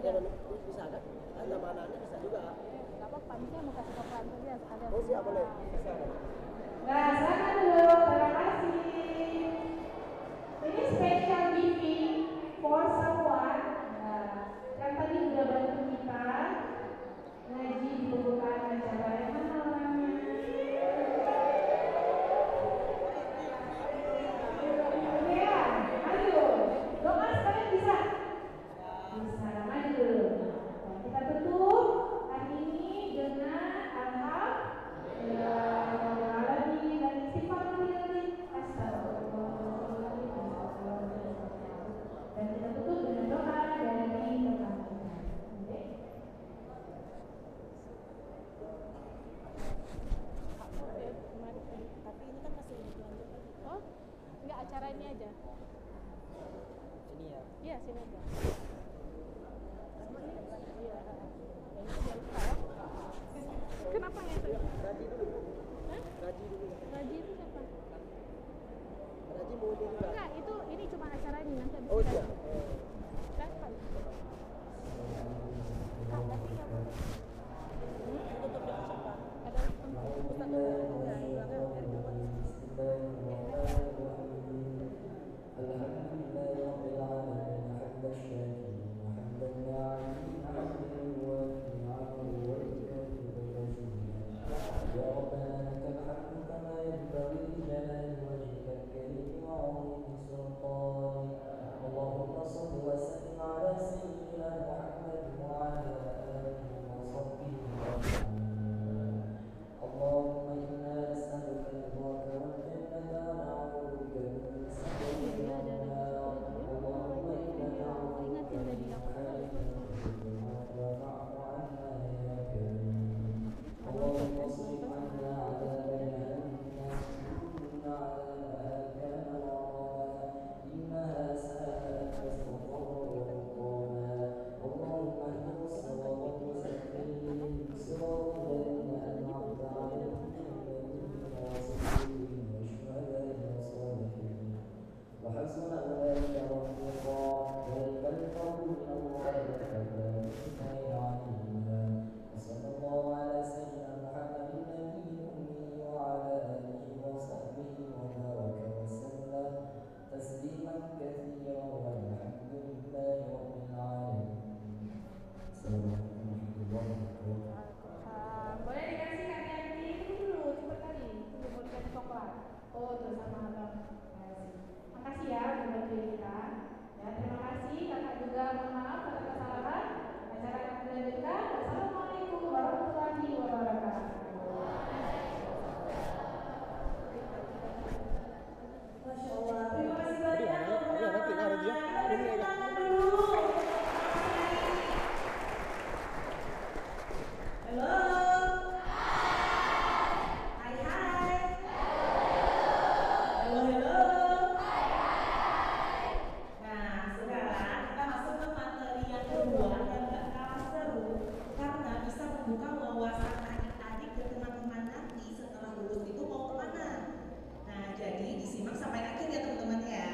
Ya, bisa kan? Nama anak-anak bisa juga. Gak apa-apa, misalnya mau kasih ke pelan dia ada. Oh siap boleh. Bisa. Nah, silakan dulu. Terima kasih. Ini special giving for someone. Nah, kan tadi udah bantu kita ngaji di pembukaan acara. Yang mana orangnya? Ya, ayo. Doa sekalian bisa. Bisa, maju dulu. Nah, kita tutup hari ini dengan alhamdulillahirobbilalamin dan istighfar lagi. Astagfirullahaladzim. Dan kita tutup dengan doa dari teman kita. Oke? Tapi ini kan masih lanjut. Oh, enggak acara ini aja. Sini ya. Iya, sini aja. Iya. Ini jangan lupa ya. Kenapa nggak? Raji dulu. Hah? Raji dulu. Raji itu siapa? Raji mau dia juga. Enggak, ini cuma acara ini nanti habis Oh itu. iya. Siapa? Ah, berarti yang tutup dengan siapa? Ada Ustaz dulu ya, di belakang dari depan. اللهم صل وسلم على سيدنا محمد وعلى آله وصحبه أجمعين. اللهم إنا نسألك رضاك والجنة ونعوذ بك من سخطك والنار. اللهم إنك عفو كريم حليم فاعف عنا يا كريم. اللهم اصرف عنا عذاب جهنم إن عذابها كان غراما إنها ساءت مستقرا. اللهم اهدنا الصراط المستقيم صراط الذين أنعمت عليهم غير المغضوب عليهم والشهداء والصالحين وحسن أولئك رفيقا. ذلك الفضل من الله وكفى بالله عليما. وصلى الله على سيدنا محمد النبي الأمي وعلى آله وصحبه وبارك وسلم تسليما كثيرا والحمد لله رب العالمين. السلام عليكم ورحمة الله وبركاته. Boleh dikasih hati-hati dulu, cepet kali. Tunggu mau dikasih coklat. Oh, terus sama abang. Makasih ya udah bantuin kita. Ya, terima kasih. Kakak juga mohon maaf atas kesalahan. Acara akan dilanjutkan. Wassalamualaikum warahmatullahi wabarakatuh. Masya Allah, terima kasih banyak. Nanti naruh dia. Ini aja. Tangan dulu. Halo. Hai hai. Halo halo. Nah, sekarang kita masuk ke materi yang kedua yang gak kalah seru karena bisa membuka wawasan adik-adik dan teman-teman nanti setelah lulus itu mau kemana. Nah, jadi disimak sampai akhir ya teman-teman ya.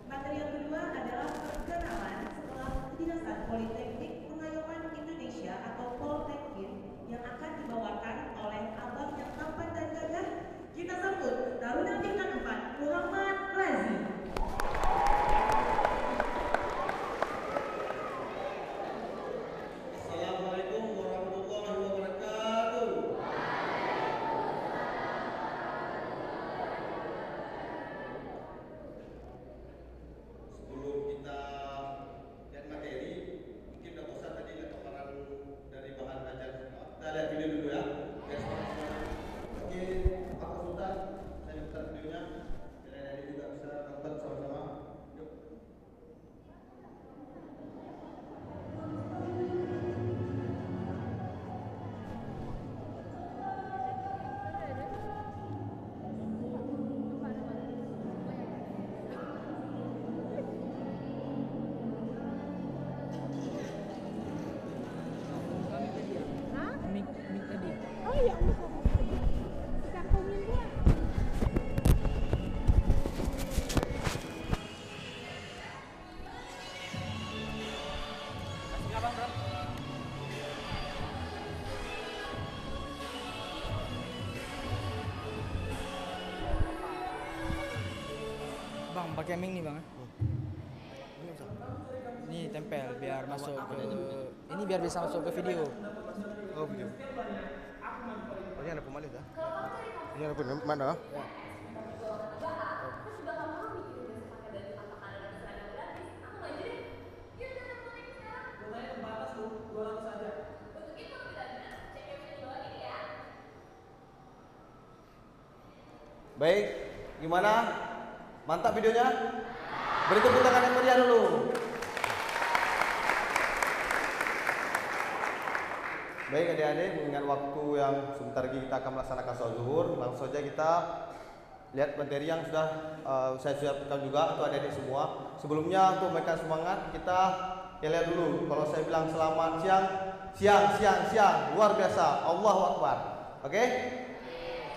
Materi yang kedua adalah perkenalan sekolah kedinasan Politeknik Pengayoman Indonesia atau Poltekkit yang akan dibawakan oleh abang yang tampan dan gagah. Kita sambut Taruna Tingkat 4 Muhammad Lazi. Assalamualaikum warahmatullahi wabarakatuh. Sebelum kita lihat materi, mungkin abang bro. Bang, pakai ming nih bang. Ini tempel biar masuk ke ini biar bisa masuk ke video. Oh video. Oh, ini ada pemalis ya? Ini ada pemalis mana? Ya. Baik, gimana? Mantap videonya? Beri tepuk tangan yang meriah dulu. Baik adik-adik, mengingat waktu yang sebentar lagi kita akan melaksanakan sholat zuhur, langsung saja kita lihat materi yang sudah saya siapkan juga untuk adik-adik semua. Sebelumnya untuk memberikan semangat, kita lihat dulu. Kalau saya bilang selamat siang, luar biasa, Allahu Akbar. Oke?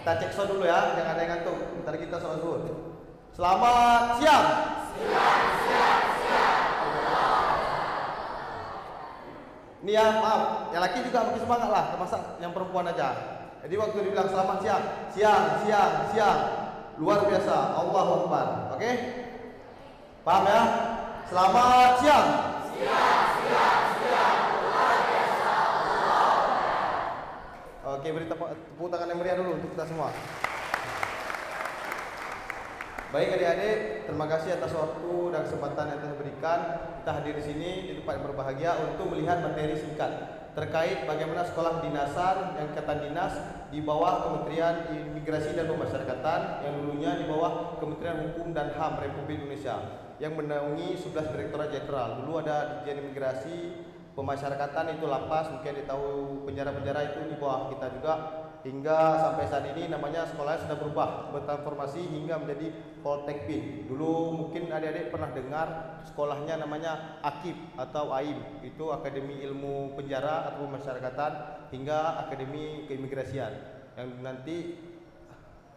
Kita cek sound dulu ya, jangan ada yang ngantuk. Bentar kita sholat zuhur. Selamat siang. Ini ya, maaf, yang laki juga makin semangat lah, termasuk yang perempuan aja. Jadi waktu dibilang selamat siang, luar biasa, Allahu Akbar. Oke? Paham ya? Selamat siang. Luar biasa, Allahu Akbar. Oke, beri tepuk tangan yang meriah dulu untuk kita semua. Baik adik-adik, terima kasih atas waktu dan kesempatan yang telah diberikan. Kita hadir di sini di tempat yang berbahagia untuk melihat materi singkat terkait bagaimana sekolah dinasan yang ikatan dinas di bawah Kementerian Imigrasi dan Pemasyarakatan yang dulunya di bawah Kementerian Hukum dan HAM Republik Indonesia yang menaungi 11 Direktorat Jenderal. Dulu ada Dirjen Imigrasi, Pemasyarakatan itu lapas, mungkin ditahu penjara-penjara itu di bawah kita juga. Hingga sampai saat ini namanya sekolahnya sudah berubah, bertransformasi hingga menjadi Poltekpin. Dulu mungkin adik-adik pernah dengar sekolahnya namanya AKIP atau AIM, itu Akademi Ilmu Penjara atau Pemasyarakatan hingga Akademi Keimigrasian yang nanti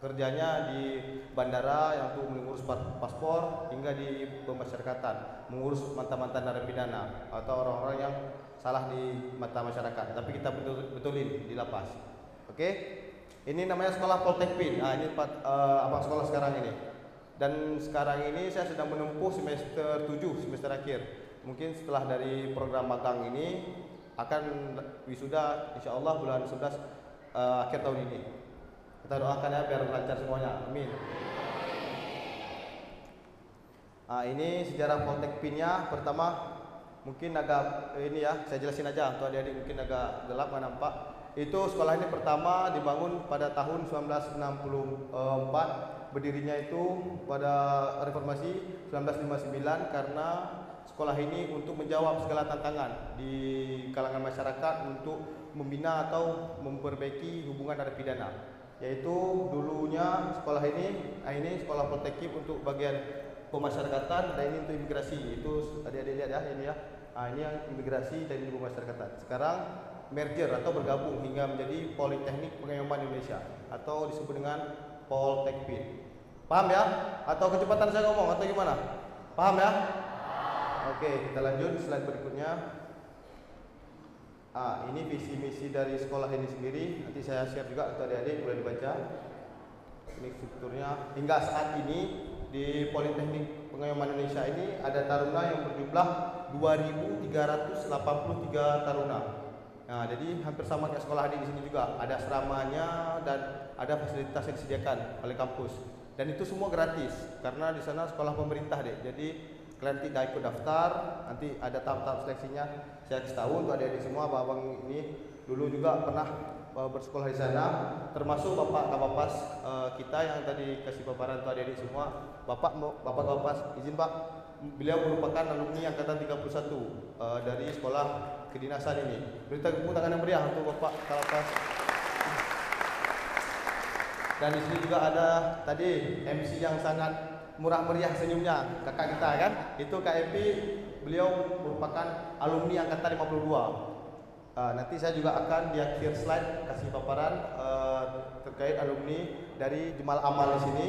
kerjanya di bandara yang untuk mengurus paspor hingga di pemasyarakatan, mengurus mantan-mantan narapidana atau orang-orang yang salah di mata masyarakat, tapi kita betulin di lapas. Oke, ini namanya sekolah Poltekpin. Nah, ini abang sekolah sekarang ini. Dan sekarang ini saya sedang menempuh semester 7, semester akhir. Mungkin setelah dari program magang ini akan wisuda insya Allah bulan 11 akhir tahun ini. Kita doakan ya biar lancar semuanya. Amin. Nah, ini sejarah Poltekpinnya. Pertama mungkin agak ini ya, saya jelasin aja untuk adik-adik mungkin agak gelap nggak nampak. Itu sekolah ini pertama dibangun pada tahun 1964, berdirinya itu pada reformasi 1959 karena sekolah ini untuk menjawab segala tantangan di kalangan masyarakat untuk membina atau memperbaiki hubungan narapidana. Yaitu dulunya sekolah ini sekolah Poltekip untuk bagian pemasyarakatan dan ini untuk imigrasi. Itu adik-adik lihat ya ini ya. Ini yang imigrasi dan ini pemasyarakatan. Sekarang merger atau bergabung hingga menjadi Politeknik Pengayoman Indonesia atau disebut dengan Poltekpin. Paham ya? Atau kecepatan saya ngomong atau gimana? Paham ya? Oke, kita lanjut slide berikutnya. Ini visi misi dari sekolah ini sendiri. Nanti saya share juga untuk adik-adik, boleh dibaca. Ini strukturnya. Hingga saat ini di Politeknik Pengayoman Indonesia ini ada taruna yang berjumlah 2.383 taruna. Nah, jadi hampir sama kayak sekolah adik di sini juga. Ada asramanya dan ada fasilitas yang disediakan oleh kampus. Dan itu semua gratis karena di sana sekolah pemerintah deh. Jadi kalian tidak ikut daftar, nanti ada tahap-tahap seleksinya. Saya kasih tahu untuk adik-adik semua, abang ini dulu juga pernah bersekolah di sana, termasuk Bapak Kabapas kita yang tadi kasih paparan untuk adik-adik semua. Bapak Kabapas, izin Pak, beliau merupakan alumni angkatan 31 dari sekolah kedinasan ini. Beri tepuk tangan yang meriah untuk Bapak Kabapas. Dan di sini juga ada tadi MC yang sangat murah meriah senyumnya, kakak kita kan, itu Kak Epi, beliau merupakan alumni angkatan 52. Nanti saya juga akan di akhir slide kasih paparan terkait alumni dari Jemal Amal di sini,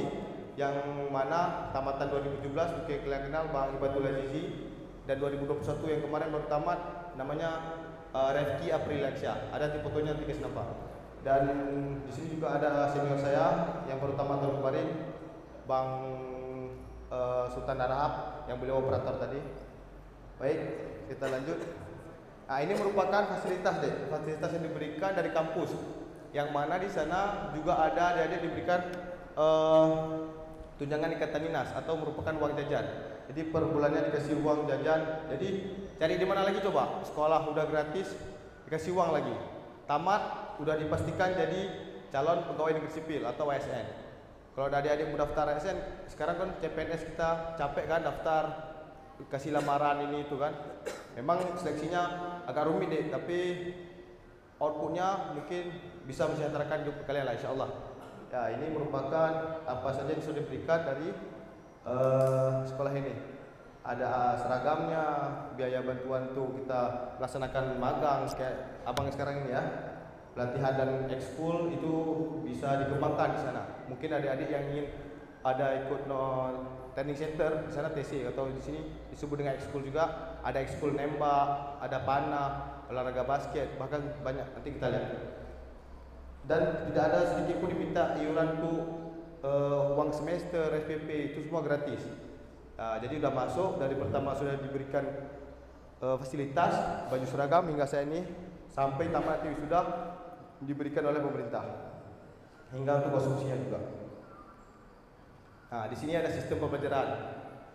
yang mana tamatan 2017 mungkin kalian kenal Bang Ibatul Azizi, dan 2021 yang kemarin baru tamat namanya Refki Aprilansyah. Ada nanti fotonya nanti guys nampak. Dan di sini juga ada senior saya yang baru tamat tahun kemarin, Bang Sultan Darahap yang beliau operator tadi. Baik, kita lanjut. Nah, ini merupakan fasilitas yang diberikan dari kampus, yang mana di sana juga ada adik-adik diberikan tunjangan ikatan dinas atau merupakan uang jajan. Jadi per bulannya dikasih uang jajan. Jadi cari di mana lagi coba? Sekolah udah gratis, dikasih uang lagi. Tamat udah dipastikan jadi calon pegawai negeri sipil atau ASN. Kalau ada adik-adik mau daftar ASN, sekarang kan CPNS kita capek kan daftar, kasih lamaran ini itu kan. Memang seleksinya agak rumit deh, tapi outputnya mungkin bisa mensejahterakan hidup kalian lah insyaallah. Ya, ini merupakan apa saja yang sudah diberikan dari sekolah ini. Ada seragamnya, biaya bantuan tuh kita melaksanakan magang kayak abang sekarang ini ya. Pelatihan dan ekskul itu bisa dikembangkan di sana. Mungkin adik-adik yang ingin ada ikut training center di sana TC atau di sini disebut dengan ekskul juga. Ada ekskul nembak, ada panah, olahraga basket, bahkan banyak nanti kita lihat. Dan tidak ada sedikit pun diminta iuran untuk uang semester, SPP, itu semua gratis. Jadi sudah masuk dari pertama sudah diberikan fasilitas baju seragam hingga saya ini sampai tamat wisuda diberikan oleh pemerintah hingga untuk konsumsinya juga. Nah, di sini ada sistem pembelajaran.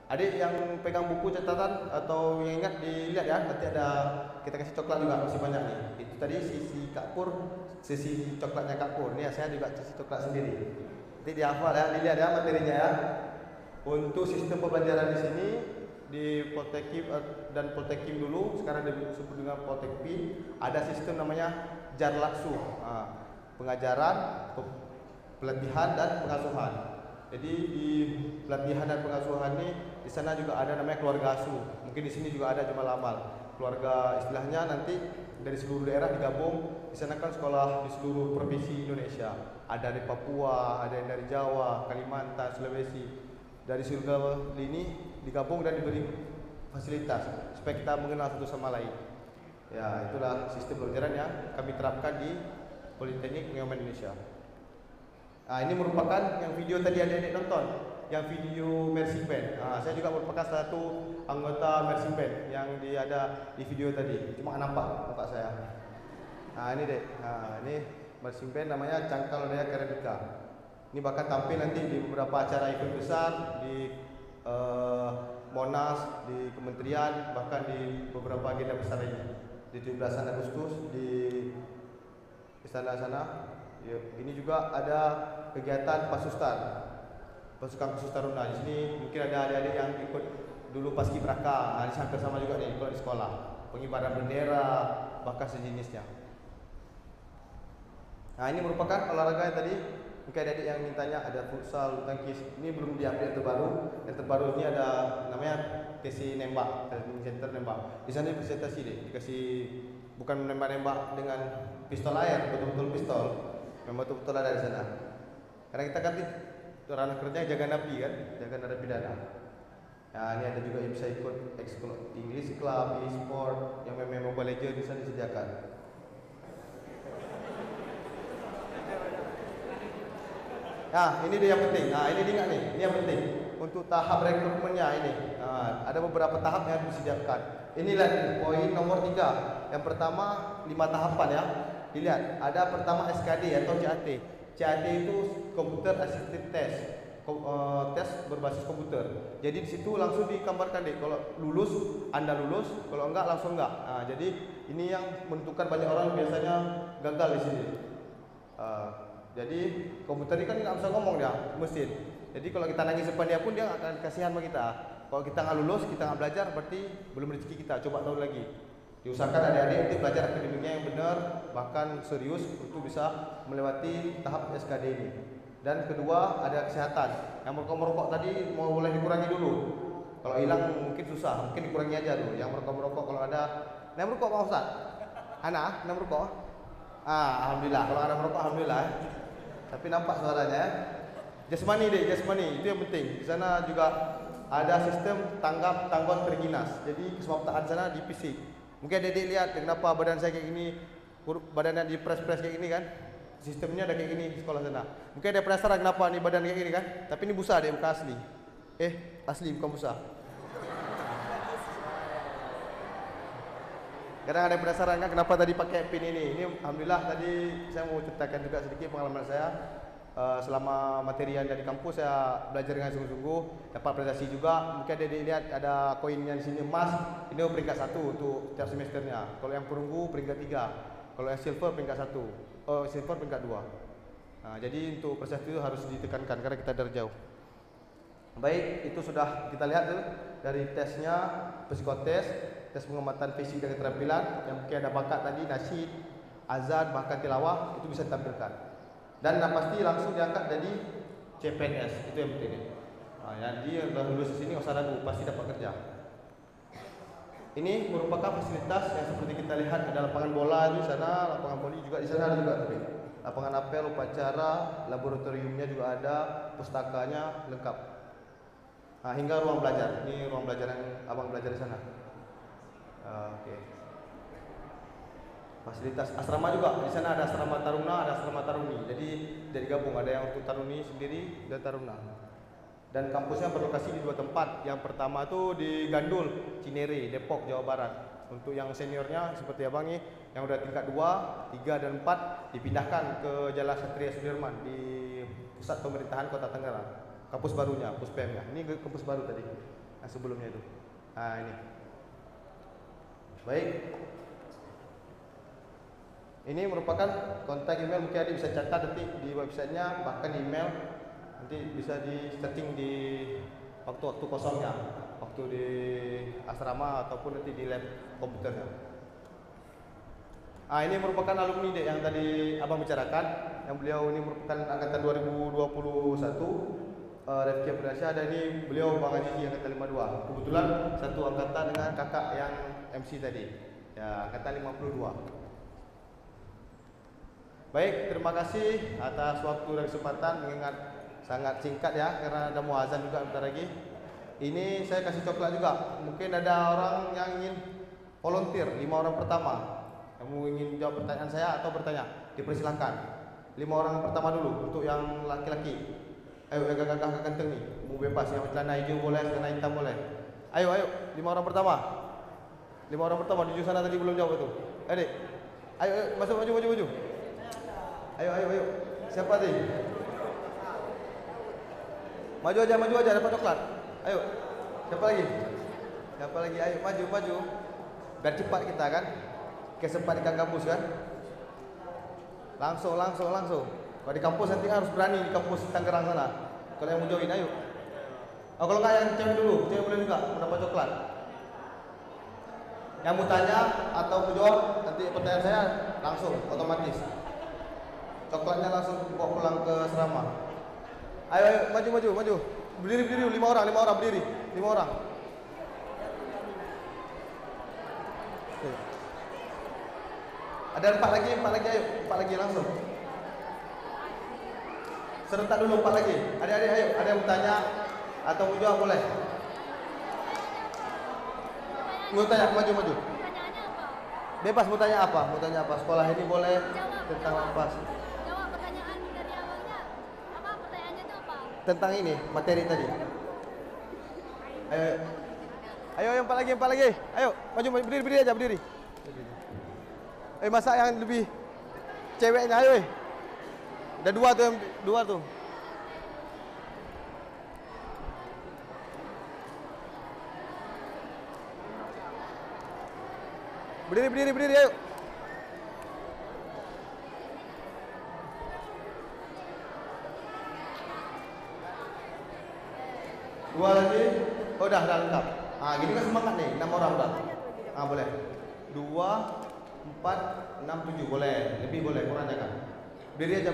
Adik yang pegang buku catatan atau yang ingat dilihat ya, nanti ada kita kasih coklat juga masih banyak nih. Itu tadi sisi Kak Pur, sisi coklatnya Kak Pur. Ini saya juga kasih coklat sendiri. Nanti dihafal ya, dilihat ya materinya ya. Untuk sistem pembelajaran di sini di Poltekim dan Poltekim dulu, sekarang disebut dengan Poltekpi, ada sistem namanya Jarlaksu, pengajaran, pelatihan dan pengasuhan. Jadi di pelatihan dan pengasuhan ini di sana juga ada namanya keluarga asuh. Mungkin di sini juga ada Jemaah Amal. Keluarga istilahnya nanti dari seluruh daerah digabung. Di sana kan sekolah di seluruh provinsi Indonesia. Ada dari Papua, ada yang dari Jawa, Kalimantan, Sulawesi. Dari seluruh ini digabung dan diberi fasilitas supaya kita mengenal satu sama lain. Ya, itulah sistem pembelajaran yang kami terapkan di Politeknik Nyoman Indonesia. Nah, ini merupakan yang video tadi adik-adik nonton, yang video Mercy Band. Saya juga merupakan satu anggota Mercy Band yang ada di video tadi. Cuma nampak saya. Nah, ini deh. Nah, ini Mercy Band namanya Cangkal Lodaya Keradika. Ini bahkan tampil nanti di beberapa acara event besar di Monas, di kementerian, bahkan di beberapa agenda besar ini. Di 17 Agustus di istana sana. Ya, ini juga ada kegiatan Pasustan, pasukan Khusus Taruna. Di sini mungkin ada adik-adik yang ikut dulu paskibraka. Nah, ini hampir sama juga nih kalau di sekolah. Pengibaran bendera, bahkan sejenisnya. Nah, ini merupakan olahraga yang tadi mungkin adik-adik yang mintanya ada futsal, tangkis. Ini belum diupdate terbaru. Yang terbaru ini ada namanya TC nembak, training center nembak. Di sana presentasi deh, dikasih bukan menembak-nembak dengan pistol air, betul-betul pistol. Memang betul-betul ada di sana. Karena kita kan ranah kerja jaga napi kan, jaga narapidana. Nah, ini ada juga yang bisa ikut ekskul English Club, e-sport, yang memang Mobile Legends bisa disediakan. Nah, ini dia yang penting. Nah, ini diingat nih, ini yang penting. Untuk tahap rekrutmennya ini, ada beberapa tahap yang harus disediakan. Inilah poin nomor 3. Yang pertama 5 tahapan ya. Dilihat, ada pertama SKD atau CAT. CAT itu Computer Assisted Test, tes berbasis komputer. Jadi di situ langsung digambarkan deh, kalau lulus Anda lulus, kalau enggak langsung enggak. Nah, jadi ini yang menentukan banyak orang biasanya gagal di sini. Jadi komputer ini kan nggak bisa ngomong dia, mesin. Jadi kalau kita nangis depan dia pun dia akan kasihan sama kita. Kalau kita nggak lulus, kita nggak belajar, berarti belum rezeki kita. Coba tahun lagi. Diusahakan adik-adik untuk belajar akademiknya yang benar, bahkan serius untuk bisa melewati tahap SKD ini. Dan kedua ada kesehatan. Yang merokok tadi mau boleh dikurangi dulu. Kalau hilang mungkin susah, mungkin dikurangi aja dulu. Yang merokok kalau ada, yang merokok Pak Ustaz? Anak, yang merokok? Alhamdulillah. Kalau ada merokok alhamdulillah. Tapi nampak suaranya. Jasmani deh, jasmani itu yang penting. Di sana juga ada sistem tanggap tangguhan terginas. Jadi keselamatan sana di fisik. Mungkin adik lihat kenapa badan saya kayak gini, badannya di press kayak gini kan? Sistemnya ada kayak gini di sekolah sana. Mungkin ada penasaran kenapa nih badan kayak gini kan? Tapi ini busa deh, bukan asli. Asli bukan busa. Kadang ada penasaran kan kenapa tadi pakai pin ini. Ini alhamdulillah tadi saya mau ceritakan juga sedikit pengalaman saya. Selama materi yang dari kampus saya belajar dengan sungguh-sungguh, dapat prestasi juga. Mungkin ada dilihat ada koinnya di sini emas, ini peringkat 1 untuk setiap semesternya. Kalau yang perunggu peringkat 3, kalau yang silver peringkat 1, silver peringkat 2. Nah, jadi untuk prestasi itu harus ditekankan karena kita dari jauh. Baik, itu sudah kita lihat tuh dari tesnya, psikotes, tes pengamatan fisik dan keterampilan. Yang mungkin ada bakat tadi, nasyid, azan, bahkan tilawah itu bisa ditampilkan. Dan yang pasti langsung diangkat jadi CPNS, itu yang penting. Nah, jadi yang sudah lulus di sini nggak usah ragu, pasti dapat kerja. Ini merupakan fasilitas yang seperti kita lihat, ada lapangan bola di sana, lapangan voli juga di sana ada juga, tapi lapangan apel, upacara, laboratoriumnya juga ada, pustakanya lengkap. Nah, hingga ruang belajar. Ini ruang belajar yang abang belajar di sana. Oke. Fasilitas asrama juga di sana, ada asrama taruna, ada asrama taruni. Jadi dari gabung, ada yang untuk taruni sendiri dan taruna. Dan kampusnya berlokasi di 2 tempat. Yang pertama tuh di Gandul, Cinere, Depok, Jawa Barat. Untuk yang seniornya seperti abang nih, yang udah tingkat 2, 3 dan 4 dipindahkan ke Jalan Satria Sudirman di pusat pemerintahan Kota Tangerang. Kampus barunya, Puspemnya. Ini kampus baru tadi. Nah, sebelumnya itu. Nah, ini. Baik. Ini merupakan kontak email, mungkin adik bisa catat nanti di websitenya, bahkan email nanti bisa di setting di waktu-waktu kosongnya, waktu di asrama ataupun nanti di lab komputernya. Ini merupakan alumni dek yang tadi abang bicarakan, yang beliau ini merupakan angkatan 2021. Refki Abdullah ada ini, beliau Bang Haji angkatan 52. Kebetulan satu angkatan dengan kakak yang MC tadi, ya angkatan 52. Baik, terima kasih atas waktu dan kesempatan, mengingat sangat singkat ya karena ada mau azan juga bentar lagi. Ini saya kasih coklat juga. Mungkin ada orang yang ingin volunteer, 5 orang pertama. Kamu ingin jawab pertanyaan saya atau bertanya? Dipersilahkan. 5 orang pertama dulu untuk yang laki-laki. Ayo gagah-gagah ganteng nih, mau bebas, yang celana hijau boleh, celana hitam boleh. Ayo 5 orang pertama. 5 orang pertama di sana tadi belum jawab itu. Adik. Ayo masuk maju. Ayo. Siapa tadi? Maju aja dapat coklat. Ayo. Siapa lagi? Ayo maju. Biar cepat kita kan. Kayak sempat di kampus kan. Langsung. Kalau di kampus nanti harus berani di kampus Tangerang sana. Kalau yang mau join ayo. Kalau enggak yang cewek dulu, cewek boleh juga mendapat coklat. Yang mau tanya atau mau jawab nanti pertanyaan saya langsung otomatis. Coklatnya langsung bawa pulang ke asrama. Ayo maju. Berdiri 5 orang berdiri. 5 orang. Ada 4 lagi ayo. 4 lagi langsung. Serentak dulu 4 lagi. Adik-adik ayo, ada yang bertanya atau mau jawab boleh. Mau tanya maju. Bebas mau tanya apa? Sekolah ini boleh tentang apa? Tentang ini materi tadi. Ayo yang 4 lagi. Ayo maju berdiri aja. Masak yang lebih ceweknya ayo. Ada 2 tuh. Berdiri ayo. Dua lagi. Udah lengkap. Gini kan semangat nih, 6 orang udah. Boleh. 2, 4, 6, 7 boleh. Lebih boleh, kurang jangan. Berdiri aja.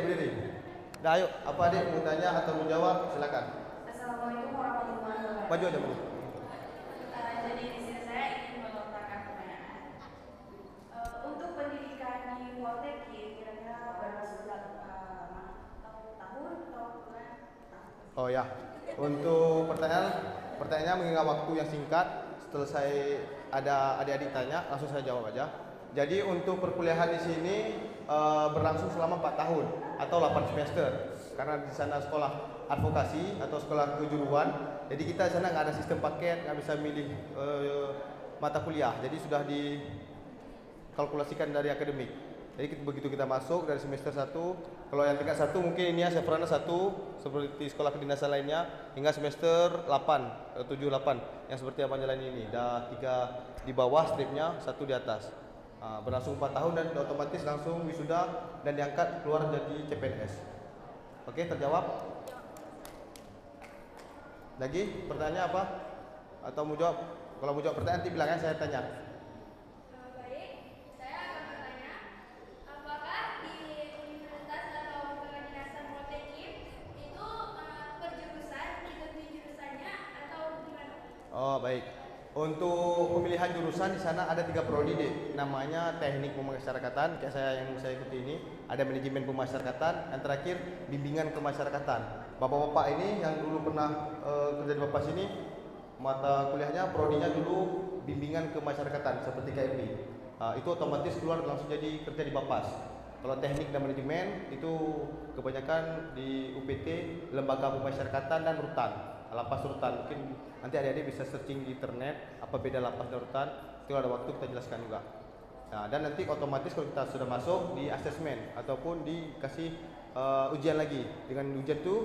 Dah ayo, apa adik mau tanya atau mau jawab? Silakan. Assalamualaikum warahmatullahi wabarakatuh. Maju aja. Jadi di sini saya ingin melontarkan pertanyaan. Untuk pendidikan di Poltek kira-kira berapa tahun atau bulan? Oh ya, untuk pertanyaan Pertanyaannya mengingat waktu yang singkat, setelah saya ada adik-adik tanya, langsung saya jawab aja. Jadi untuk perkuliahan di sini berlangsung selama 4 tahun atau 8 semester. Karena di sana sekolah advokasi atau sekolah kejuruan, jadi kita di sana nggak ada sistem paket, nggak bisa milih mata kuliah. Jadi sudah dikalkulasikan dari akademik. Jadi begitu kita masuk dari semester 1, kalau yang tingkat 1 mungkin ini ya Severana 1 seperti sekolah kedinasan lainnya hingga semester 8, 7, 8 yang seperti apa jalan ini. Dah 3 di bawah stripnya, 1 di atas. Berlangsung 4 tahun dan otomatis langsung wisuda dan diangkat keluar jadi CPNS. Oke, terjawab? Lagi pertanyaan apa? Atau mau jawab? Kalau mau jawab pertanyaan nanti bilang ya, saya tanya. Oh baik. Untuk pemilihan jurusan di sana ada 3 prodi deh. Namanya teknik pemasyarakatan, kayak yang saya ikuti ini. Ada manajemen pemasyarakatan, yang terakhir bimbingan kemasyarakatan. Bapak-bapak ini yang dulu pernah kerja di Bapak sini, mata kuliahnya prodinya dulu bimbingan kemasyarakatan seperti KMP. Itu otomatis keluar langsung jadi kerja di Bapas. Kalau teknik dan manajemen itu kebanyakan di UPT, lembaga pemasyarakatan dan rutan. Lapas rutan, mungkin nanti adik-adik bisa searching di internet apa beda lapas dan rutan, itu ada waktu kita jelaskan juga. Nah, dan nanti otomatis kalau kita sudah masuk di asesmen ataupun dikasih ujian lagi. Dengan ujian itu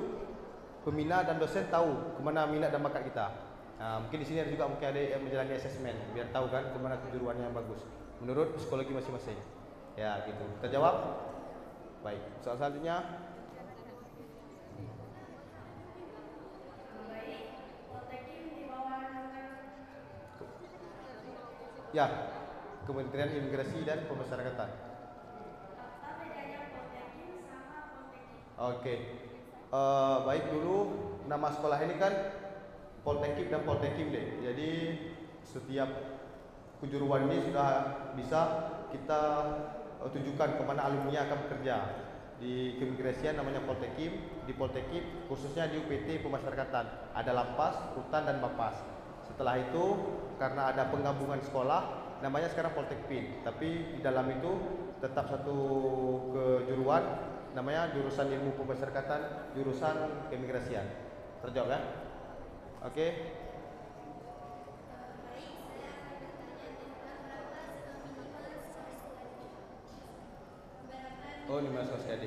pembina dan dosen tahu kemana minat dan bakat kita. Nah, mungkin di sini ada juga mungkin ada yang menjalani asesmen biar tahu kan kemana kejuruannya yang bagus menurut psikologi masing-masing. Ya gitu. Terjawab? Baik. Soal selanjutnya. Ya, Kementerian Imigrasi dan Pemasyarakatan. Oke, baik dulu nama sekolah ini kan Poltekim dan Poltekim deh. Jadi setiap kejuruan ini sudah bisa kita tunjukkan kemana alumni akan bekerja. Di keimigrasian namanya Poltekim, di Poltekim khususnya di UPT Pemasyarakatan ada Lapas, Rutan dan Bapas. Setelah itu karena ada penggabungan sekolah namanya sekarang Poltekpin, tapi di dalam itu tetap satu kejuruan namanya jurusan ilmu pemasyarakatan, jurusan keimigrasian. Terjawab ya? Oke. Oh, 15 SKD.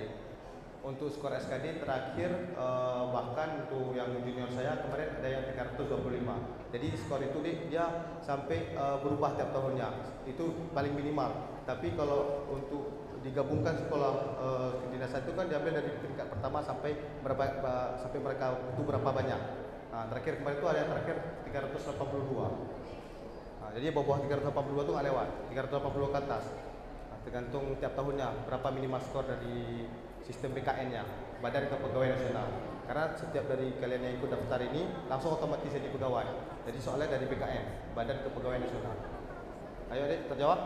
Untuk skor SKD terakhir bahkan untuk yang junior saya kemarin ada yang 325. Jadi skor itu dia sampai berubah tiap tahunnya. Itu paling minimal. Tapi kalau untuk digabungkan sekolah kedinasan itu kan diambil dari tingkat pertama sampai mereka itu berapa banyak. Nah, terakhir kemarin itu ada yang terakhir 382. Nah, jadi bawah 382 itu nggak lewat, 380 ke atas. Nah, tergantung tiap tahunnya berapa minimal skor dari sistem BKN-nya, Badan Kepegawaian Nasional. Karena setiap dari kalian yang ikut daftar ini langsung otomatis jadi pegawai. Jadi soalnya dari BKN, Badan Kepegawaian Nasional. Ayo adik, terjawab?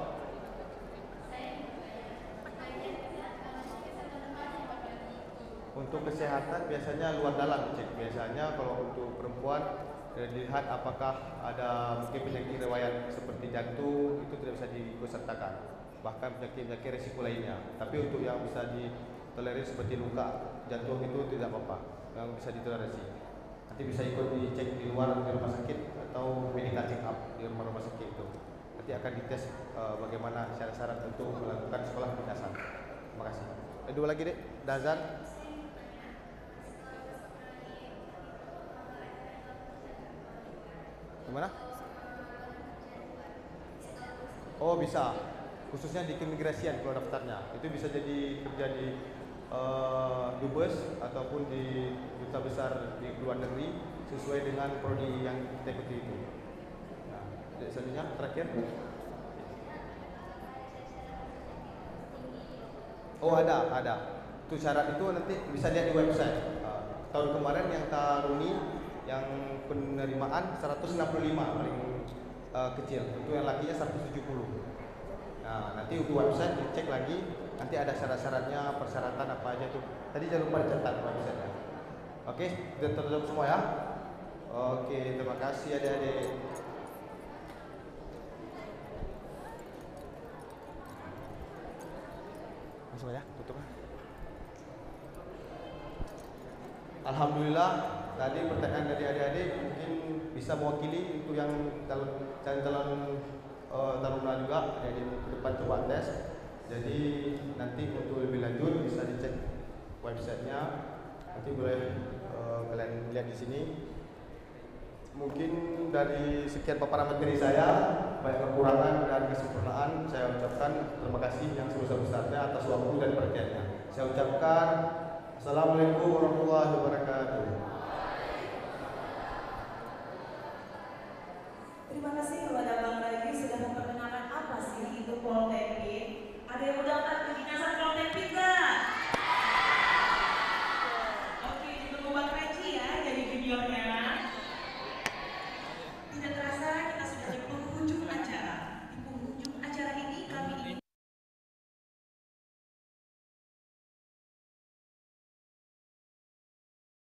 Untuk kesehatan biasanya luar dalam cek. Biasanya kalau untuk perempuan dilihat apakah ada mungkin penyakit riwayat seperti jantung itu tidak bisa diikutsertakan. Bahkan penyakit-penyakit risiko lainnya. Tapi untuk yang bisa ditolerir seperti luka jantung itu tidak apa-apa, yang bisa ditoleransi. Nanti bisa ikut dicek di luar di rumah sakit atau medical check up di rumah sakit itu. Nanti akan dites bagaimana syarat-syarat untuk melakukan sekolah kedinasan. Terima kasih. Dua lagi dek, Dazan. Gimana? Oh bisa, khususnya di keimigrasian kalau daftarnya itu bisa jadi kerja di dubes ataupun di duta besar di luar negeri sesuai dengan prodi yang kita ikuti itu. Nah, selanjutnya terakhir. Oh ada. Itu syarat itu nanti bisa lihat di website. Tahun kemarin yang Taruni yang penerimaan 165 paling kecil, itu yang lakinya 170. Nah, nanti untuk website dicek lagi, nanti ada syarat-syaratnya, persyaratan apa aja tuh. Tadi jangan lupa dicatat website-nya. Oke, sudah terjawab semua ya. Oke, terima kasih adik-adik. Masuk ya, tutup. Alhamdulillah, tadi pertanyaan dari adik-adik mungkin bisa mewakili untuk yang calon-calon taruna juga. Jadi ke depan coba tes. Jadi nanti untuk lebih lanjut bisa dicek websitenya. Nanti boleh kalian lihat di sini. Mungkin dari sekian paparan materi saya, banyak kekurangan dan kesempurnaan, saya ucapkan terima kasih yang sebesar-besarnya atas waktu dan perhatiannya. Saya ucapkan Assalamualaikum warahmatullahi wabarakatuh.